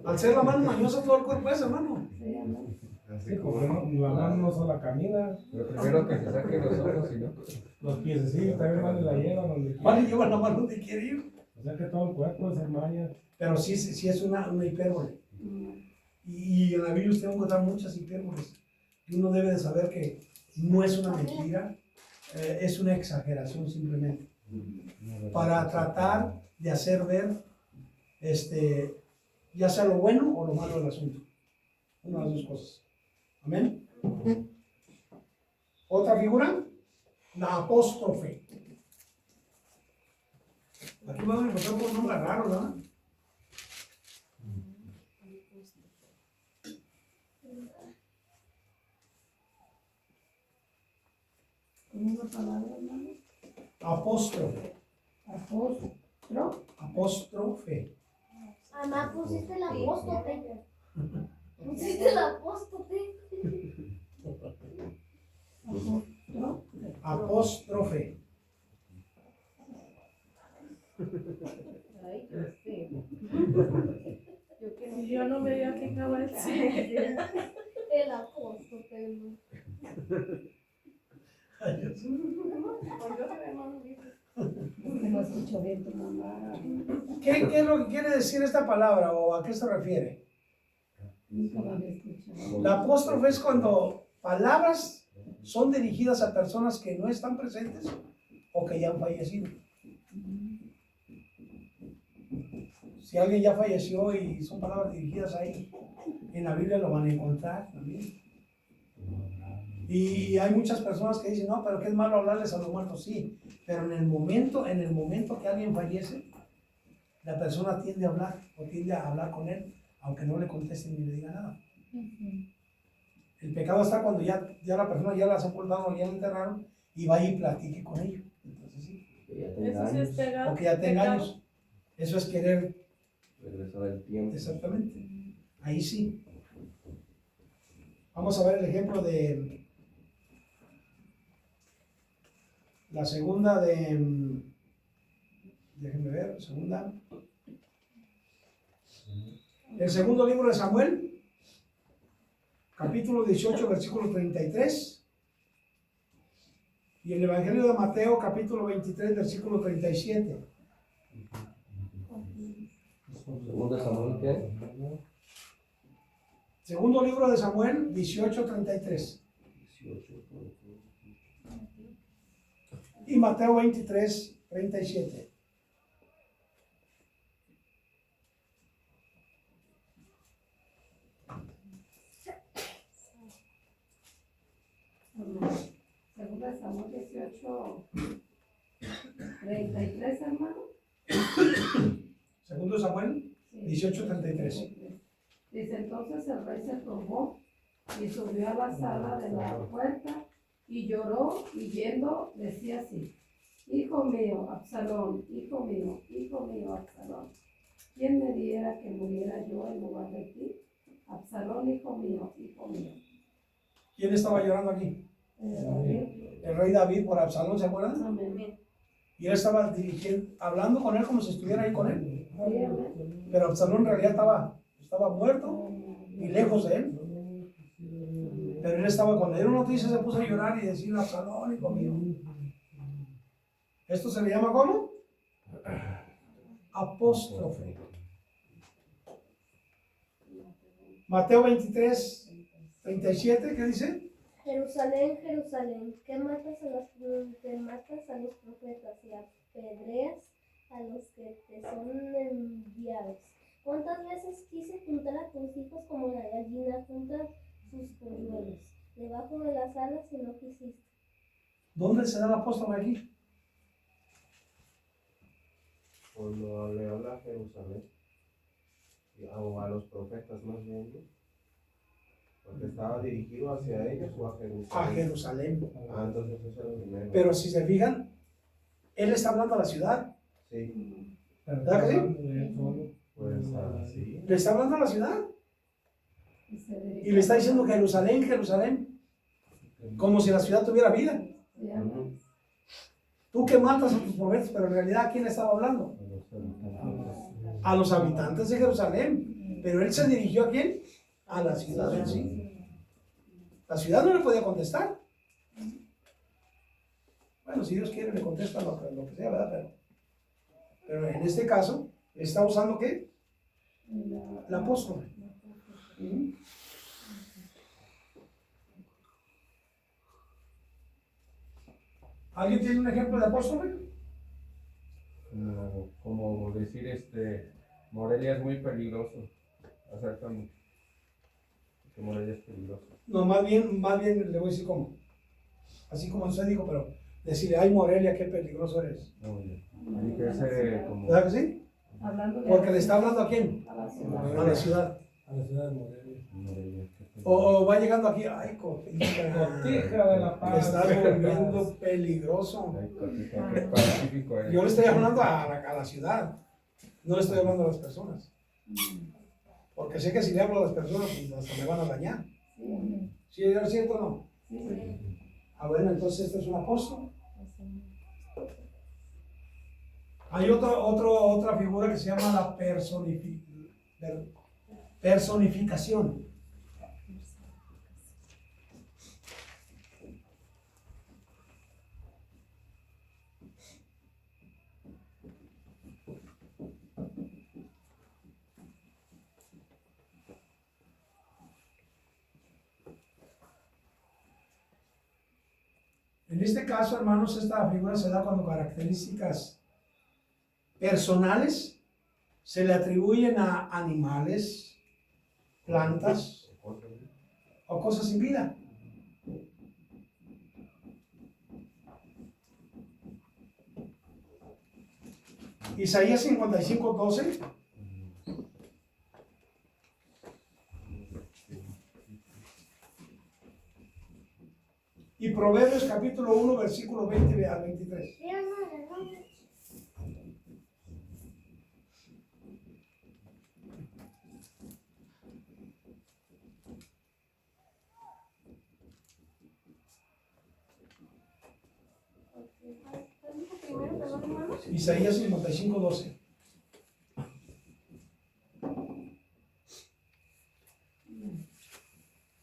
G: al ser la mano mañosa, todo el cuerpo es, hermano.
I: Sí, porque la mano no sola camina.
L: Pero primero que se saquen los ojos y no.
I: Los pies sí, también van y la llevan donde quiera.
G: Van y llevan la mano donde quiere ir.
I: O sea que todo el cuerpo se maña.
G: Pero sí es una hipérbole. Y en la Biblia usted va a encontrar muchas hipérboles. Y uno debe de saber que no es una mentira, es una exageración simplemente. Para tratar de hacer ver ya sea lo bueno o lo malo del asunto. Una de las dos cosas. Amén. Otra figura, la apóstrofe. Aquí vamos a encontrar por un nombre raro, ¿verdad?
H: Una palabra, hermano.
G: Apóstrofe.
H: Apóstrofe.
J: Mamá, pusiste el apóstote. Pusiste el apóstote.
G: Apóstrofe.
B: Ay, qué feo.
D: Yo no veía que acaba el sí.
J: El apóstote.
H: No escucho bien tu mamá.
G: ¿Qué es lo que quiere decir esta palabra o a qué se refiere?
H: Nunca la había escuchado.
G: La apóstrofe es cuando palabras son dirigidas a personas que no están presentes o que ya han fallecido. Si alguien ya falleció y son palabras dirigidas ahí, en la Biblia lo van a encontrar también. Y hay muchas personas que dicen, no, pero qué es malo hablarles a los muertos, sí, pero en el momento que alguien fallece, la persona tiende a hablar o tiende a hablar con él, aunque no le conteste ni le diga nada. El pecado está cuando ya la persona ya la ha sepultado, ya la enterraron y va y platique con ellos. Entonces sí.
D: Eso sí es pecado.
G: O que ya tenga años. Eso es querer
F: regresar el tiempo.
G: Exactamente. Ahí sí. Vamos a ver el ejemplo de la segunda de, déjenme ver, segunda. El segundo libro de Samuel, capítulo 18, versículo 33. Y el Evangelio de Mateo, capítulo 23, versículo 37.
F: Segundo Samuel, ¿qué?
G: Segundo libro de Samuel, 18:33.
F: 18.
G: Y Mateo 23:37.
H: Segunda Samuel 18:33, hermano.
G: Segundo Samuel, 18:33.
H: Dice, entonces el rey se turbó y subió a la sala de la puerta y lloró, y yendo decía así: hijo mío, Absalón, hijo mío, Absalón, ¿quién me diera que muriera yo en lugar de ti? Absalón, hijo mío, hijo mío.
G: ¿Quién estaba llorando aquí? El rey David por Absalón, ¿se acuerdan?
H: Amén.
G: Y él estaba hablando con él como si estuviera ahí con él. Pero Absalón en realidad estaba muerto y lejos de él. Pero él estaba, cuando le dieron noticias, se puso a llorar y decir: Absalón, hijo mío. ¿Esto se le llama cómo? Apóstrofe. Mateo 23:37, ¿qué dice?
J: Jerusalén, Jerusalén, que matas a los profetas y apedreas a los que te son enviados. ¿Cuántas veces quise juntar a tus hijos como la gallina junta sus polluelos debajo de las alas y no quisiste?
G: ¿Dónde se da el apóstol aquí?
C: Cuando le habla a Jerusalén, o a los profetas más bien, ¿no? Porque estaba dirigido hacia ellos o a Jerusalén.
G: A Jerusalén.
C: Entonces eso es lo primero.
G: Pero si se fijan, él está hablando a la ciudad.
C: Sí.
G: ¿Verdad que sí?
C: Pues sí.
G: Le está hablando a la ciudad. Y le está diciendo Jerusalén, Jerusalén. Como si la ciudad tuviera vida. Tú que matas a tus profetas, pero en realidad ¿a quién le estaba hablando? A los habitantes de Jerusalén. Pero él se dirigió ¿a quién? A la ciudad en sí. La ciudad no le podía contestar. Bueno, si Dios quiere le contesta lo que sea, ¿verdad? Pero en este caso, ¿está usando qué? La apóstol. ¿Alguien tiene un ejemplo de apóstol?
L: Como decir, Morelia es muy peligroso. Exactamente. Que Morelia es peligroso.
G: No, más bien le voy a decir cómo. Así como usted dijo, pero decirle: ay, Morelia, qué peligroso eres.
L: Hay que ser como...
G: ¿Verdad que sí? Porque le está hablando ¿a quién?
H: A la ciudad.
G: A la ciudad.
A: A la ciudad de Morelia.
G: O va llegando aquí: ay, cotija
A: de la paz.
G: Me estás volviendo peligroso. Yo le estoy hablando a la ciudad, no le estoy hablando a las personas. Porque sé que si le hablo a las personas, pues hasta me van a dañar. ¿Sí es cierto o no? Bueno, entonces este es un apóstol. Hay otra figura que se llama la personificación. En este caso, hermanos, esta figura se da cuando características personales se le atribuyen a animales, plantas o cosas sin vida. Isaías 55:12. Y Proverbios capítulo 1, versículo 20 al 23. Isaías 55:12.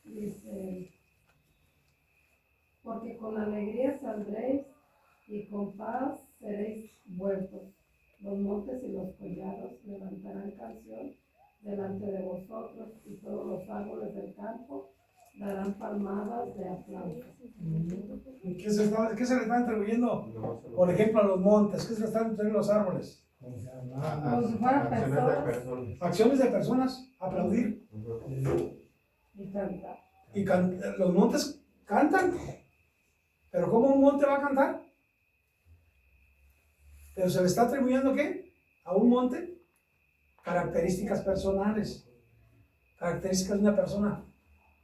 H: Dice: porque con alegría saldréis y con paz seréis vueltos. Los montes y los collados levantarán canción delante de vosotros y todos los árboles del campo darán palmadas de aplauso.
G: ¿Qué se le está atribuyendo?
C: No, se lo-
G: Por ejemplo, a los montes. ¿Qué se le están atribuyendo a los árboles?
H: Como si fueran
C: Acciones de
H: personas
C: personas.
G: Acciones de personas, aplaudir.
C: Ujú.
H: y cantar.
G: Y los montes cantan. Pero ¿cómo un monte va a cantar? Pero se le está atribuyendo ¿qué? A un monte características personales. Características de una persona.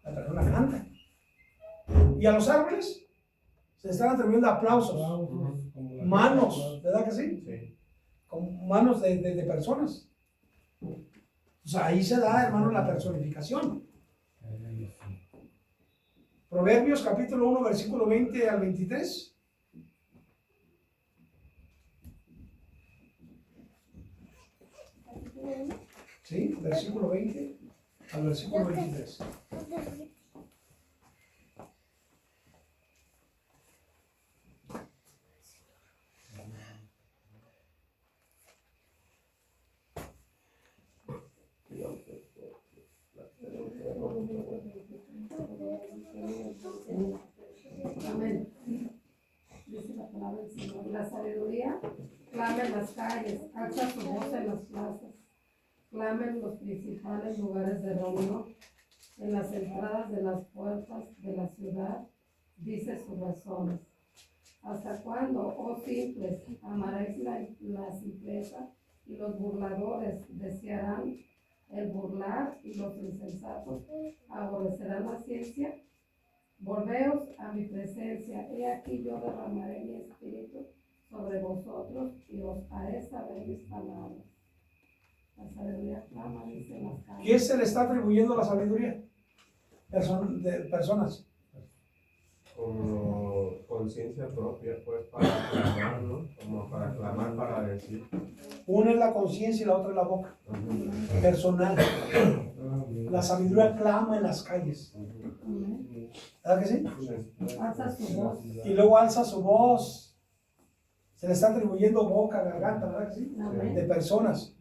G: La persona canta. Y a los árboles se le están atribuyendo aplausos. Manos, ¿verdad que sí?
C: Sí.
G: Con manos de personas. O sea, ahí se da, hermano, la personificación. Proverbios capítulo 1, versículo 20 al 23. Sí, versículo 20 al versículo 23.
H: Amén. Dice la palabra del Señor. La sabiduría clama en las calles, alza su voz en las plazas, clama en los principales lugares de reunión, en las entradas de las puertas de la ciudad, dice sus razones. ¿Hasta cuándo, oh simples, amaréis la simpleza y los burladores desearán el burlar y los insensatos aborrecerán la ciencia? Volveos a mi presencia, he aquí yo derramaré mi espíritu sobre vosotros y os haré saber mis palabras. La sabiduría clama, dice las calles.
G: ¿Qué se le está atribuyendo a la sabiduría? De personas.
C: Como conciencia propia, pues, para clamar, ¿no? Como para clamar, para decir.
G: Una es la conciencia y la otra es la boca. Personal. La sabiduría clama en las calles. ¿Verdad que sí?
H: Alza su voz.
G: Y luego alza su voz. Se le está atribuyendo boca, garganta, ¿verdad que sí?
H: Amén.
G: De personas.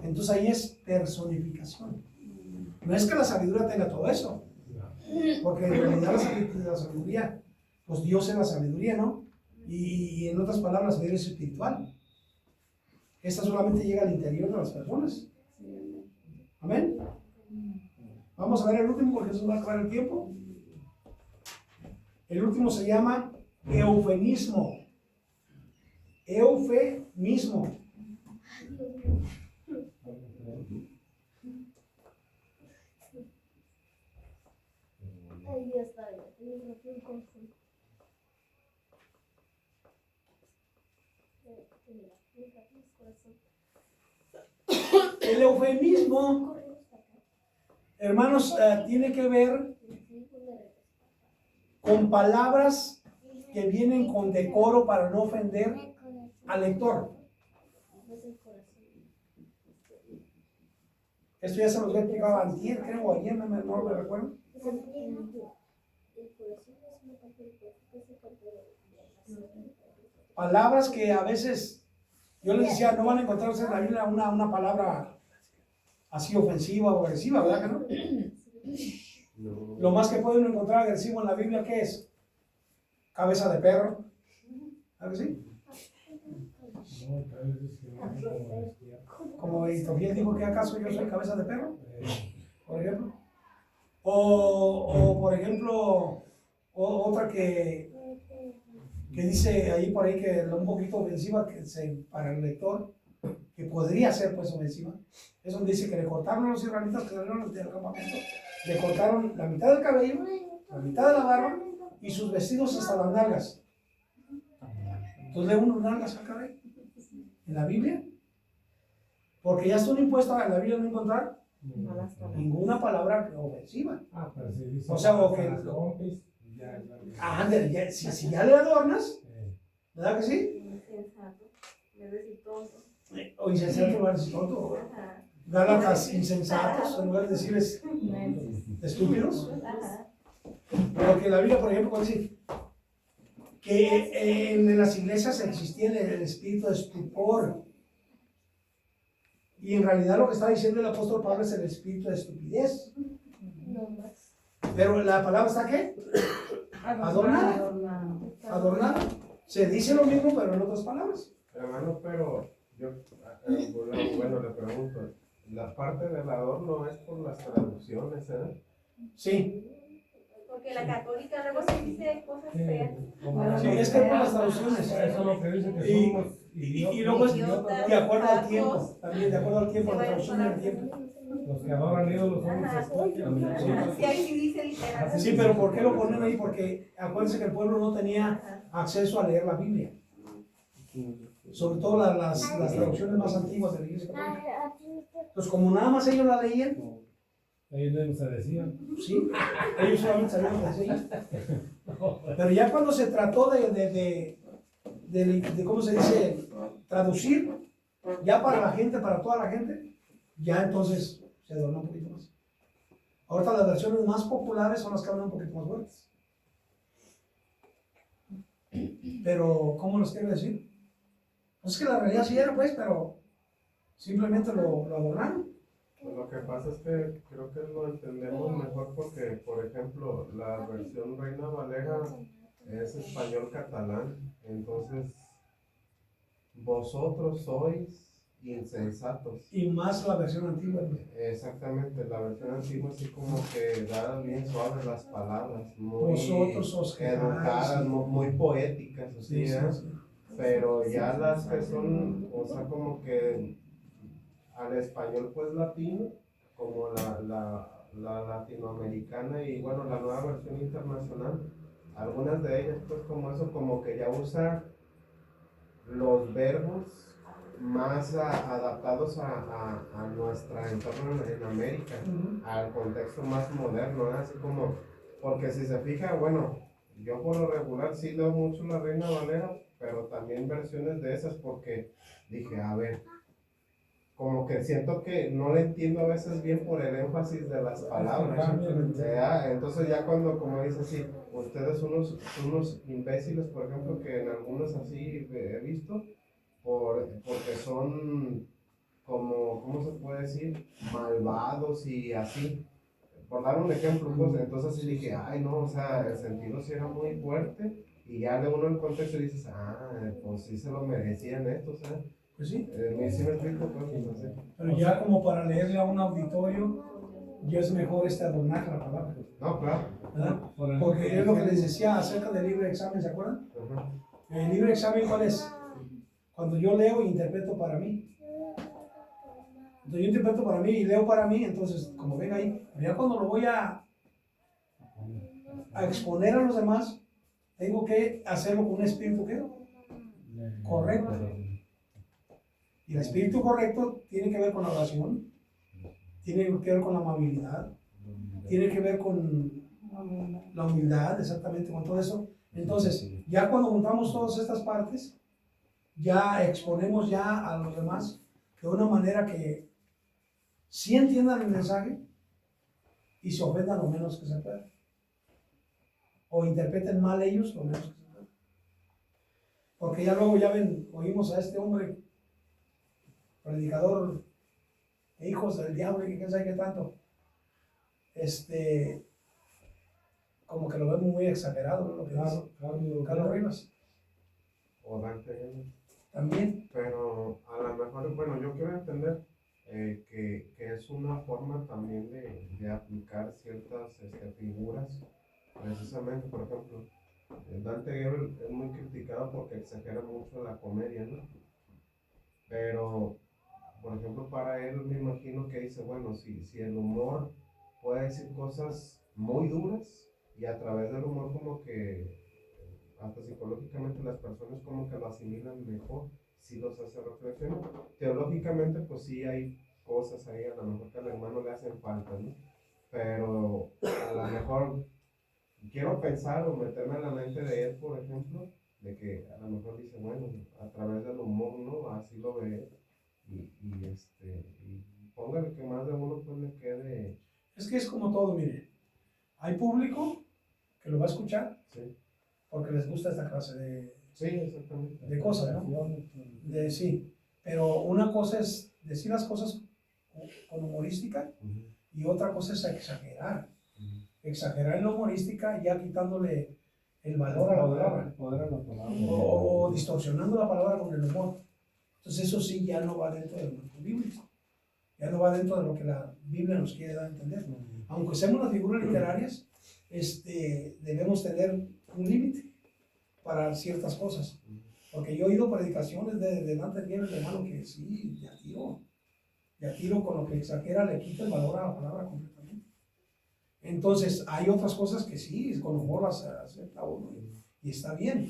G: Entonces ahí es personificación. No es que la sabiduría tenga todo eso. Porque en realidad la sabiduría, pues Dios es la sabiduría, ¿no? Y en otras palabras, la sabiduría es espiritual. Esta solamente llega al interior de las personas. Amén. Vamos a ver el último porque eso va a acabar el tiempo. El último se llama eufemismo. Eufemismo.
J: Ay, Dios mío, un conjunto.
G: El eufemismo, hermanos, tiene que ver con palabras que vienen con decoro para no ofender al lector. Esto ya se los he explicado antier, creo, o ayer, no me recuerdo. Palabras que a veces, yo les decía, no van a encontrarse en la Biblia una palabra así ofensiva o agresiva, ¿verdad que no? Lo más que pueden encontrar agresivo en la Biblia, ¿qué es? Cabeza de perro. ¿Verdad que sí? Como Itofiel dijo que acaso yo soy cabeza de perro, por ejemplo. O por ejemplo, otra que dice ahí por ahí que un poquito ofensiva para el lector, que podría ser pues ofensiva, es donde dice que le cortaron a los israelitas que salieron del campamento, le cortaron la mitad del cabello, la mitad de la barba y sus vestidos hasta las nalgas. Entonces lee unos nalgas acá en la Biblia, porque ya son impuestos en la Biblia no encontrar ninguna palabra ofensiva. O sea, o que si ya le adornas, ¿verdad que sí?
B: Insensato, es decir, tonto.
G: O insensato en lugar de decir tonto. Gálatas insensatos en lugar de decir estúpidos.
B: Ajá.
G: Porque la Biblia, por ejemplo, puede decir que en las iglesias existía el espíritu de estupor. Y en realidad lo que está diciendo el apóstol Pablo es el espíritu de estupidez.
J: No más.
G: Pero la palabra está ¿qué? Adornada. Adornada. Se dice lo mismo, pero en otras palabras.
C: Hermano, pero yo, bueno, le pregunto, la parte del adorno es por las traducciones, ¿eh?
G: Sí.
B: Porque la católica luego se dice cosas feas.
G: Sí, es que por las traducciones.
I: Eso es lo que dice que
G: Y,
I: somos
G: y luego es
B: idiotas,
G: de acuerdo al
B: sacos.
G: tiempo. También de acuerdo al tiempo,
B: Se
G: la
B: vayan
G: traducción del tiempo.
I: los que adoran ídolos son los
B: Ajá.
I: estúpidos.
B: Sí, ahí sí dice literal.
G: Sí, pero ¿por qué lo ponen ahí? Porque acuérdense que el pueblo no tenía acceso a leer la Biblia. Sobre todo las traducciones más antiguas de la Iglesia Católica. Entonces, como nada más ellos la leían,
I: Ellos no se decían.
G: sí, ellos solamente sabían lo que decían. Pero ya cuando se trató de ¿cómo se dice? Traducir, ya para la gente, para toda la gente, ya entonces se adornó un poquito más. Ahorita las versiones más populares son las que hablan un poquito más fuertes. Pero, ¿cómo los quiero decir? Pues es que la realidad sí era, pues, pero simplemente lo adornaron.
C: Pues lo que pasa es que creo que lo entendemos mejor porque, por ejemplo, la versión Reina Valera es español catalán, entonces vosotros sois insensatos.
G: Y más la versión antigua.
C: Exactamente, la versión antigua así como que da bien suaves las palabras, muy
G: Vosotros os
C: educadas,
G: quejáis.
C: muy poéticas, así,
G: Sí, sí,
C: ¿eh?
G: sí.
C: Pero ya las que son, o sea, como que al español pues latino, como la latinoamericana y bueno, la nueva versión internacional, algunas de ellas pues como eso, como que ya usa los verbos más adaptados a nuestra entorno en América, al contexto más moderno, ¿eh? Así como, porque si se fija, bueno, yo por lo regular sí leo mucho la Reina Valera, pero también versiones de esas porque dije, a ver, como que siento que no le entiendo a veces bien por el énfasis de las palabras. Entonces ya cuando, como dice así, ustedes unos imbéciles, por ejemplo, que en algunos así he visto, porque son como, ¿cómo se puede decir? Malvados y así. Por dar un ejemplo, pues, entonces sí dije, ay no, o sea, el sentido sí era muy fuerte y ya le uno el contexto y dices, pues sí se lo merecían estos, ¿eh?
G: Pues sí.
C: Sí me explico, pues, no sé.
G: Pero ya como para leerle a un auditorio, ya es mejor adornar la palabra.
C: No, claro.
G: ¿Verdad? Porque es lo que les decía acerca del libre examen, ¿se acuerdan? El libre examen, ¿cuál es? Cuando yo leo e interpreto para mí. Entonces yo interpreto para mí y leo para mí, entonces como ven ahí, pero ya cuando lo voy a exponer a los demás, tengo que hacerlo con un espíritu ¿qué? Correcto. Y el espíritu correcto tiene que ver con la oración, tiene que ver con la amabilidad, tiene que ver con la humildad, exactamente, con todo eso. Entonces, ya cuando juntamos todas estas partes, ya exponemos ya a los demás de una manera que sí entiendan el mensaje y se ofendan lo menos que se pueda. O interpreten mal ellos lo menos que se pueda. Porque ya luego ya ven, oímos a este hombre, predicador, hijos del diablo y quién sabe qué tanto. Como que lo vemos muy exagerado, ¿no? Lo que dice Carlos Rivas.
C: O Dante.
G: También.
C: Pero a lo mejor, bueno, yo quiero entender que es una forma también de aplicar ciertas figuras, precisamente, por ejemplo, Dante Gebel es muy criticado porque exagera mucho la comedia, ¿no? Pero, por ejemplo, para él me imagino que dice, bueno, si el humor puede decir cosas muy duras y a través del humor como que hasta psicológicamente las personas como que lo asimilan mejor, si los hace reflexionar. Teológicamente pues sí hay cosas ahí a lo mejor que al hermano le hacen falta, ¿no? Pero a lo mejor quiero pensar o meterme en la mente de él, por ejemplo, de que a lo mejor dice, bueno, a través del humor, ¿no? Así lo ve y póngale que más de uno pues le quede.
G: Es que es como todo, mire, hay público que lo va a escuchar.
C: Sí.
G: porque les gusta esta clase de,
C: Sí, exactamente.
G: de cosas, ¿no? Sí, pero una cosa es decir las cosas con humorística y otra cosa es exagerar. Exagerar en la humorística ya quitándole el valor a la palabra o distorsionando la palabra con el humor. Entonces eso sí ya no va dentro del marco bíblico, ya no va dentro de lo que la Biblia nos quiere dar a entender. Aunque seamos las figuras literarias, debemos tener un límite para ciertas cosas. Porque yo he oído predicaciones de Dante Nieves, hermano, que sí, ya tiro con lo que exagera, le quita el valor a la palabra completamente. Entonces, hay otras cosas que sí, con humor las acepta uno y está bien,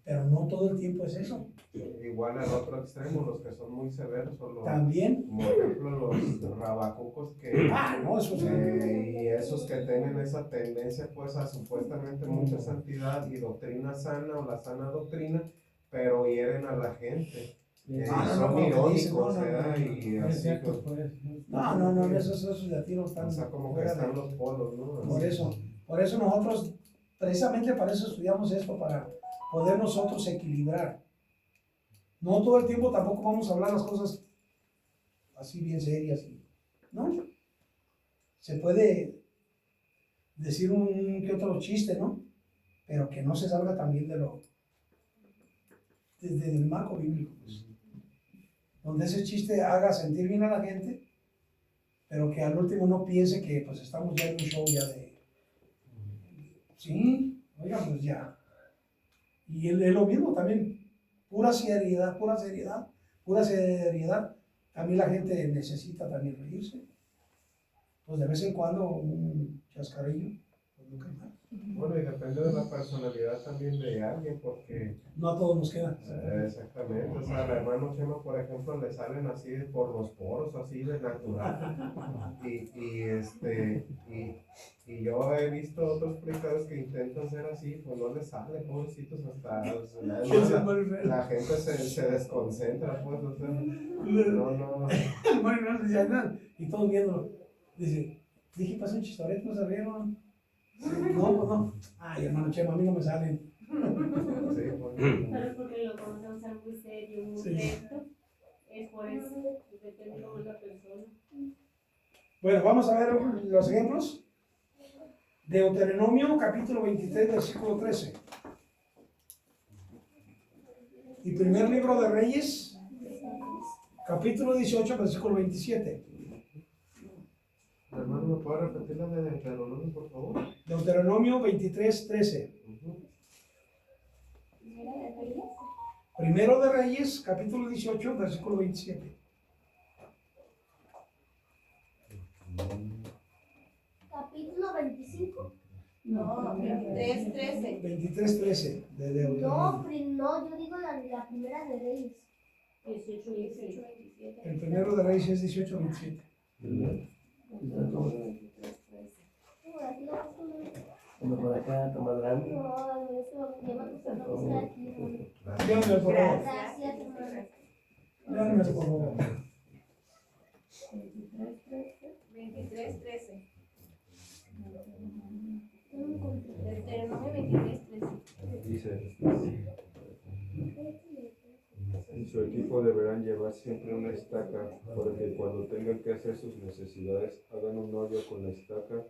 G: pero no todo el tiempo es eso.
C: Igual al otro extremo, los que son muy severos, son los,
G: También.
C: como por ejemplo los rabacucos que,
G: no, eso sí.
C: y esos que tienen esa tendencia pues a supuestamente mucha santidad y doctrina sana o la sana doctrina, pero hieren a la gente. Son irónicos, ¿verdad? Y así pues.
G: No, esos de tiro están.
C: O sea, como que están los polos, ¿no?
G: Por eso nosotros, precisamente para eso estudiamos esto, para poder nosotros equilibrar. No todo el tiempo tampoco vamos a hablar las cosas así bien serias, ¿no? Se puede decir un que otro chiste, ¿no? Pero que no se salga también desde el marco bíblico, pues. Donde ese chiste haga sentir bien a la gente, pero que al último no piense que pues estamos ya en un show ya de... Sí, oiga, pues ya. Y es lo mismo también, pura seriedad. También la gente necesita también reírse. Pues de vez en cuando un chascarrillo, pues nunca más.
C: Bueno, y depende de la personalidad también de alguien, porque...
G: No a todos nos queda.
C: Exactamente, o sea, al hermano Chema, por ejemplo, le salen así por los poros, así de natural. Y yo he visto otros predicadores que intentan ser así, pues no les sale, pobrecitos, hasta la gente se desconcentra, pues, o sea, no.
G: Y todos viéndolo. Dice, dije, pasó un chistorete, no se rieron. No, pues no. Ay, hermano Chema, a mí no me salen.
K: Sí, pero es porque lo conocemos a muy serio, muy recto. Es por eso, depende cómo es la persona.
G: Bueno, vamos a ver los ejemplos. Deuteronomio capítulo 23, versículo 13. Y primer libro de Reyes, capítulo 18, versículo 27.
C: Hermano, ¿me puede repetir la de Deuteronomio, por favor?
G: Deuteronomio 23, 13. Primero de Reyes, capítulo 18, versículo 27.
J: Capítulo 25.
B: No, 23, 13.
G: 23, 13 de Deuteronomio.
J: No, yo digo la primera de Reyes.
B: 18, 27.
G: El primero de Reyes es 18, 27.
M: Uno por acá, está más grande.
J: No, eso lleva tu celular aquí.
G: Llámame, por favor.
J: Gracias, hermano.
G: Llámame, por favor.
B: 23, 13. Deuteronomio 23, 13.
L: Dice, en su equipo deberán llevar siempre una estaca para que cuando tengan que hacer sus necesidades hagan un hoyo con la estaca.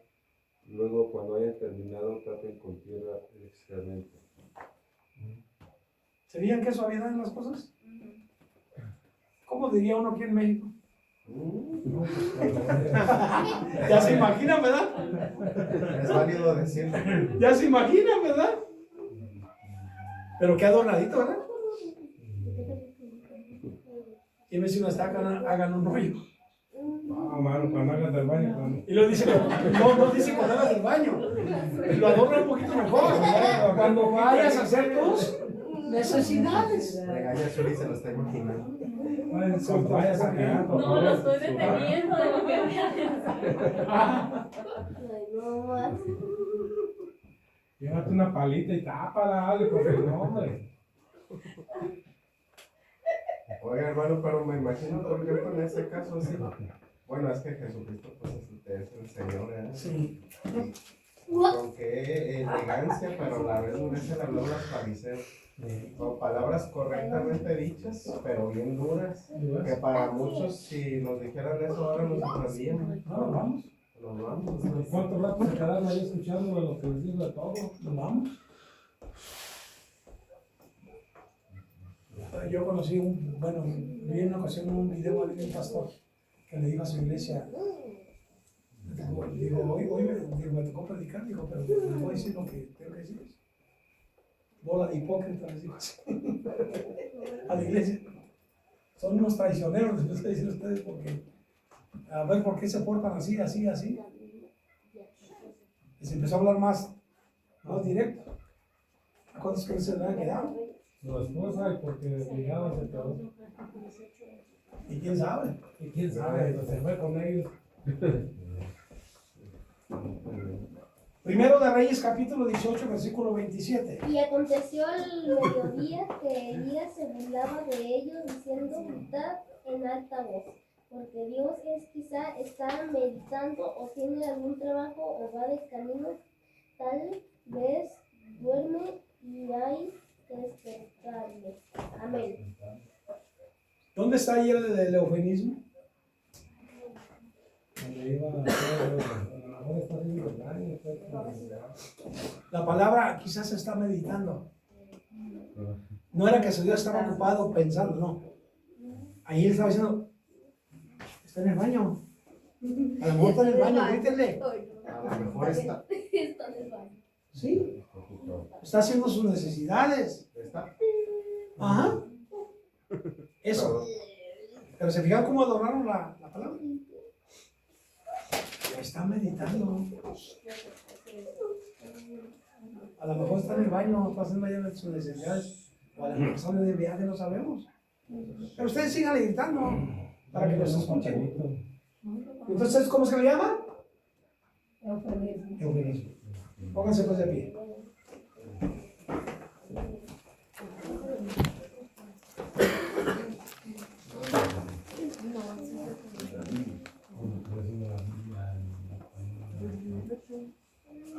L: Luego, cuando hayan terminado, tapen con tierra el excremento.
G: ¿Serían qué suavidad en las cosas? ¿Cómo diría uno aquí en México? Ya se imaginan, ¿verdad?
C: Es válido decirlo.
G: Ya se imaginan, ¿verdad? Pero qué adornadito, ¿verdad? Y me dice una estaca, hagan un hoyo.
I: No, mano, cuando hagas del baño.
G: Y lo dice, no dice cuando hagas del baño. Lo adorna un poquito mejor. Cuando vayas a hacer tus necesidades.
C: Regaña a Shuri, se lo está imaginando.
I: Cuando vayas a quedar, por
K: No,
I: favor.
K: lo estoy deteniendo de lo que voy a hacer.
I: Llévate una palita y tápala, Ale, porque no, hombre.
C: Oiga, hermano, pero me imagino, por ejemplo, en ese caso, sí. Bueno, es que Jesucristo, pues, es el Señor, ¿eh?
G: Sí.
C: con qué elegancia, pero a la vez endurece la lengua los fariseos. Con palabras correctamente dichas, pero bien duras, que para muchos, si nos dijeran eso ahora nos sorprendíamos.
I: No, nos vamos.
C: Nos vamos.
I: ¿Cuánto rato se quedaron ahí escuchando lo que les digo de todo? Nos vamos. Yo conocí vi en una ocasión un video de un pastor que le dijo a su iglesia, me tocó predicar, pero les voy a decir lo que tengo que decir. Bola de hipócritas, les digo así. A la iglesia. Son unos traicioneros, les estoy diciendo a ustedes, porque a ver por qué se portan así. Y se empezó a hablar más directo. ¿A cuántos que se le han quedado? Su esposa, y porque llegaba se quedó. ¿Y quién sabe? Pues se fue con ellos. Primero de Reyes, capítulo 18, versículo 27.
J: Y aconteció al mediodía que Elías se burlaba de ellos, diciendo: gritad en alta voz, porque Dios quizá está meditando o tiene algún trabajo o va de camino, tal vez duerme y hay que despertarle. Amén.
G: ¿Dónde está ahí el eufemismo? La palabra quizás se está meditando. No era que su Dios estaba ocupado pensando, no. Ahí él estaba diciendo, está en el baño. A lo mejor está en el baño, grítenle.
C: A lo mejor está.
J: Está en el baño.
G: Sí. Está haciendo sus necesidades. Ajá. Eso. Pero se fijan cómo adoraron la palabra. Está meditando. A lo mejor está en el baño, está haciendo allá sus necesidades. O a lo mejor sale de viaje, no sabemos. Pero ustedes sigan gritando para que los escuchen. Entonces, ¿cómo se le llama? Eufemismo. Pónganse pues de pie.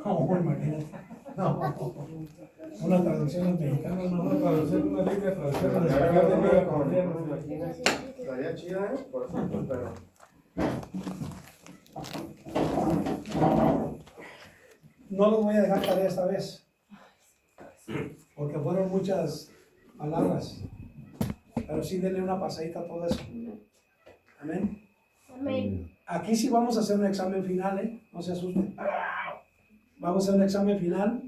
G: No, imagínate. No. Una traducción en mexicano, no una traducción, una línea de traducción en español de media colombiana.
C: Estaría chida, por ejemplo, pero.
G: No los voy a dejar tarea esta vez, porque fueron muchas palabras, pero sí denle una pasadita a todo eso. Amén.
J: Amén.
G: Aquí sí vamos a hacer un examen final, no se asusten. Vamos a hacer un examen final,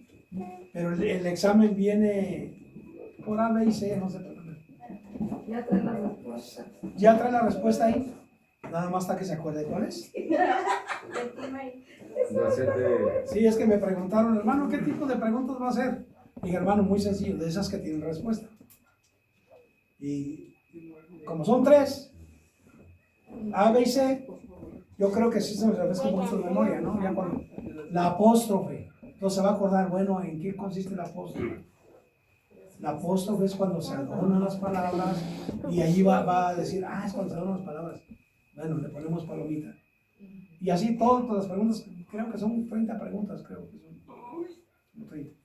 G: pero el examen viene por A, B y C, no se preocupen.
H: Ya trae la respuesta.
G: ¿Ya trae la respuesta ahí? Nada más hasta que se acuerde cuál es. Sí, es que me preguntaron, hermano, ¿qué tipo de preguntas va a hacer? Dije, hermano, muy sencillo, de esas que tienen respuesta. Y como son 3, A, B y C, yo creo que sí se me refresca un poquito de memoria, ¿no? Ya cuando la apóstrofe, entonces se va a acordar, bueno, ¿en qué consiste la apóstrofe? La apóstrofe es cuando se adornan las palabras y allí va a decir, es cuando se adornan las palabras. Bueno, le ponemos palomita. Y así todas las preguntas, creo que son 30 preguntas, creo que son 30.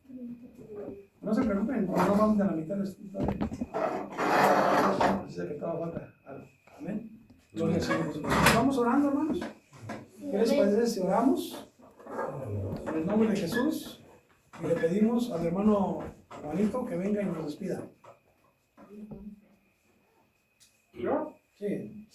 G: No se preocupen, no vamos de la mitad del estudio. Así que todavía falta algo. Amén. Gloria al Señor. Vamos orando, hermanos. ¿Qué les parece si oramos? En el nombre de Jesús. Y le pedimos al hermano Juanito que venga y nos despida. ¿Yo? Sí.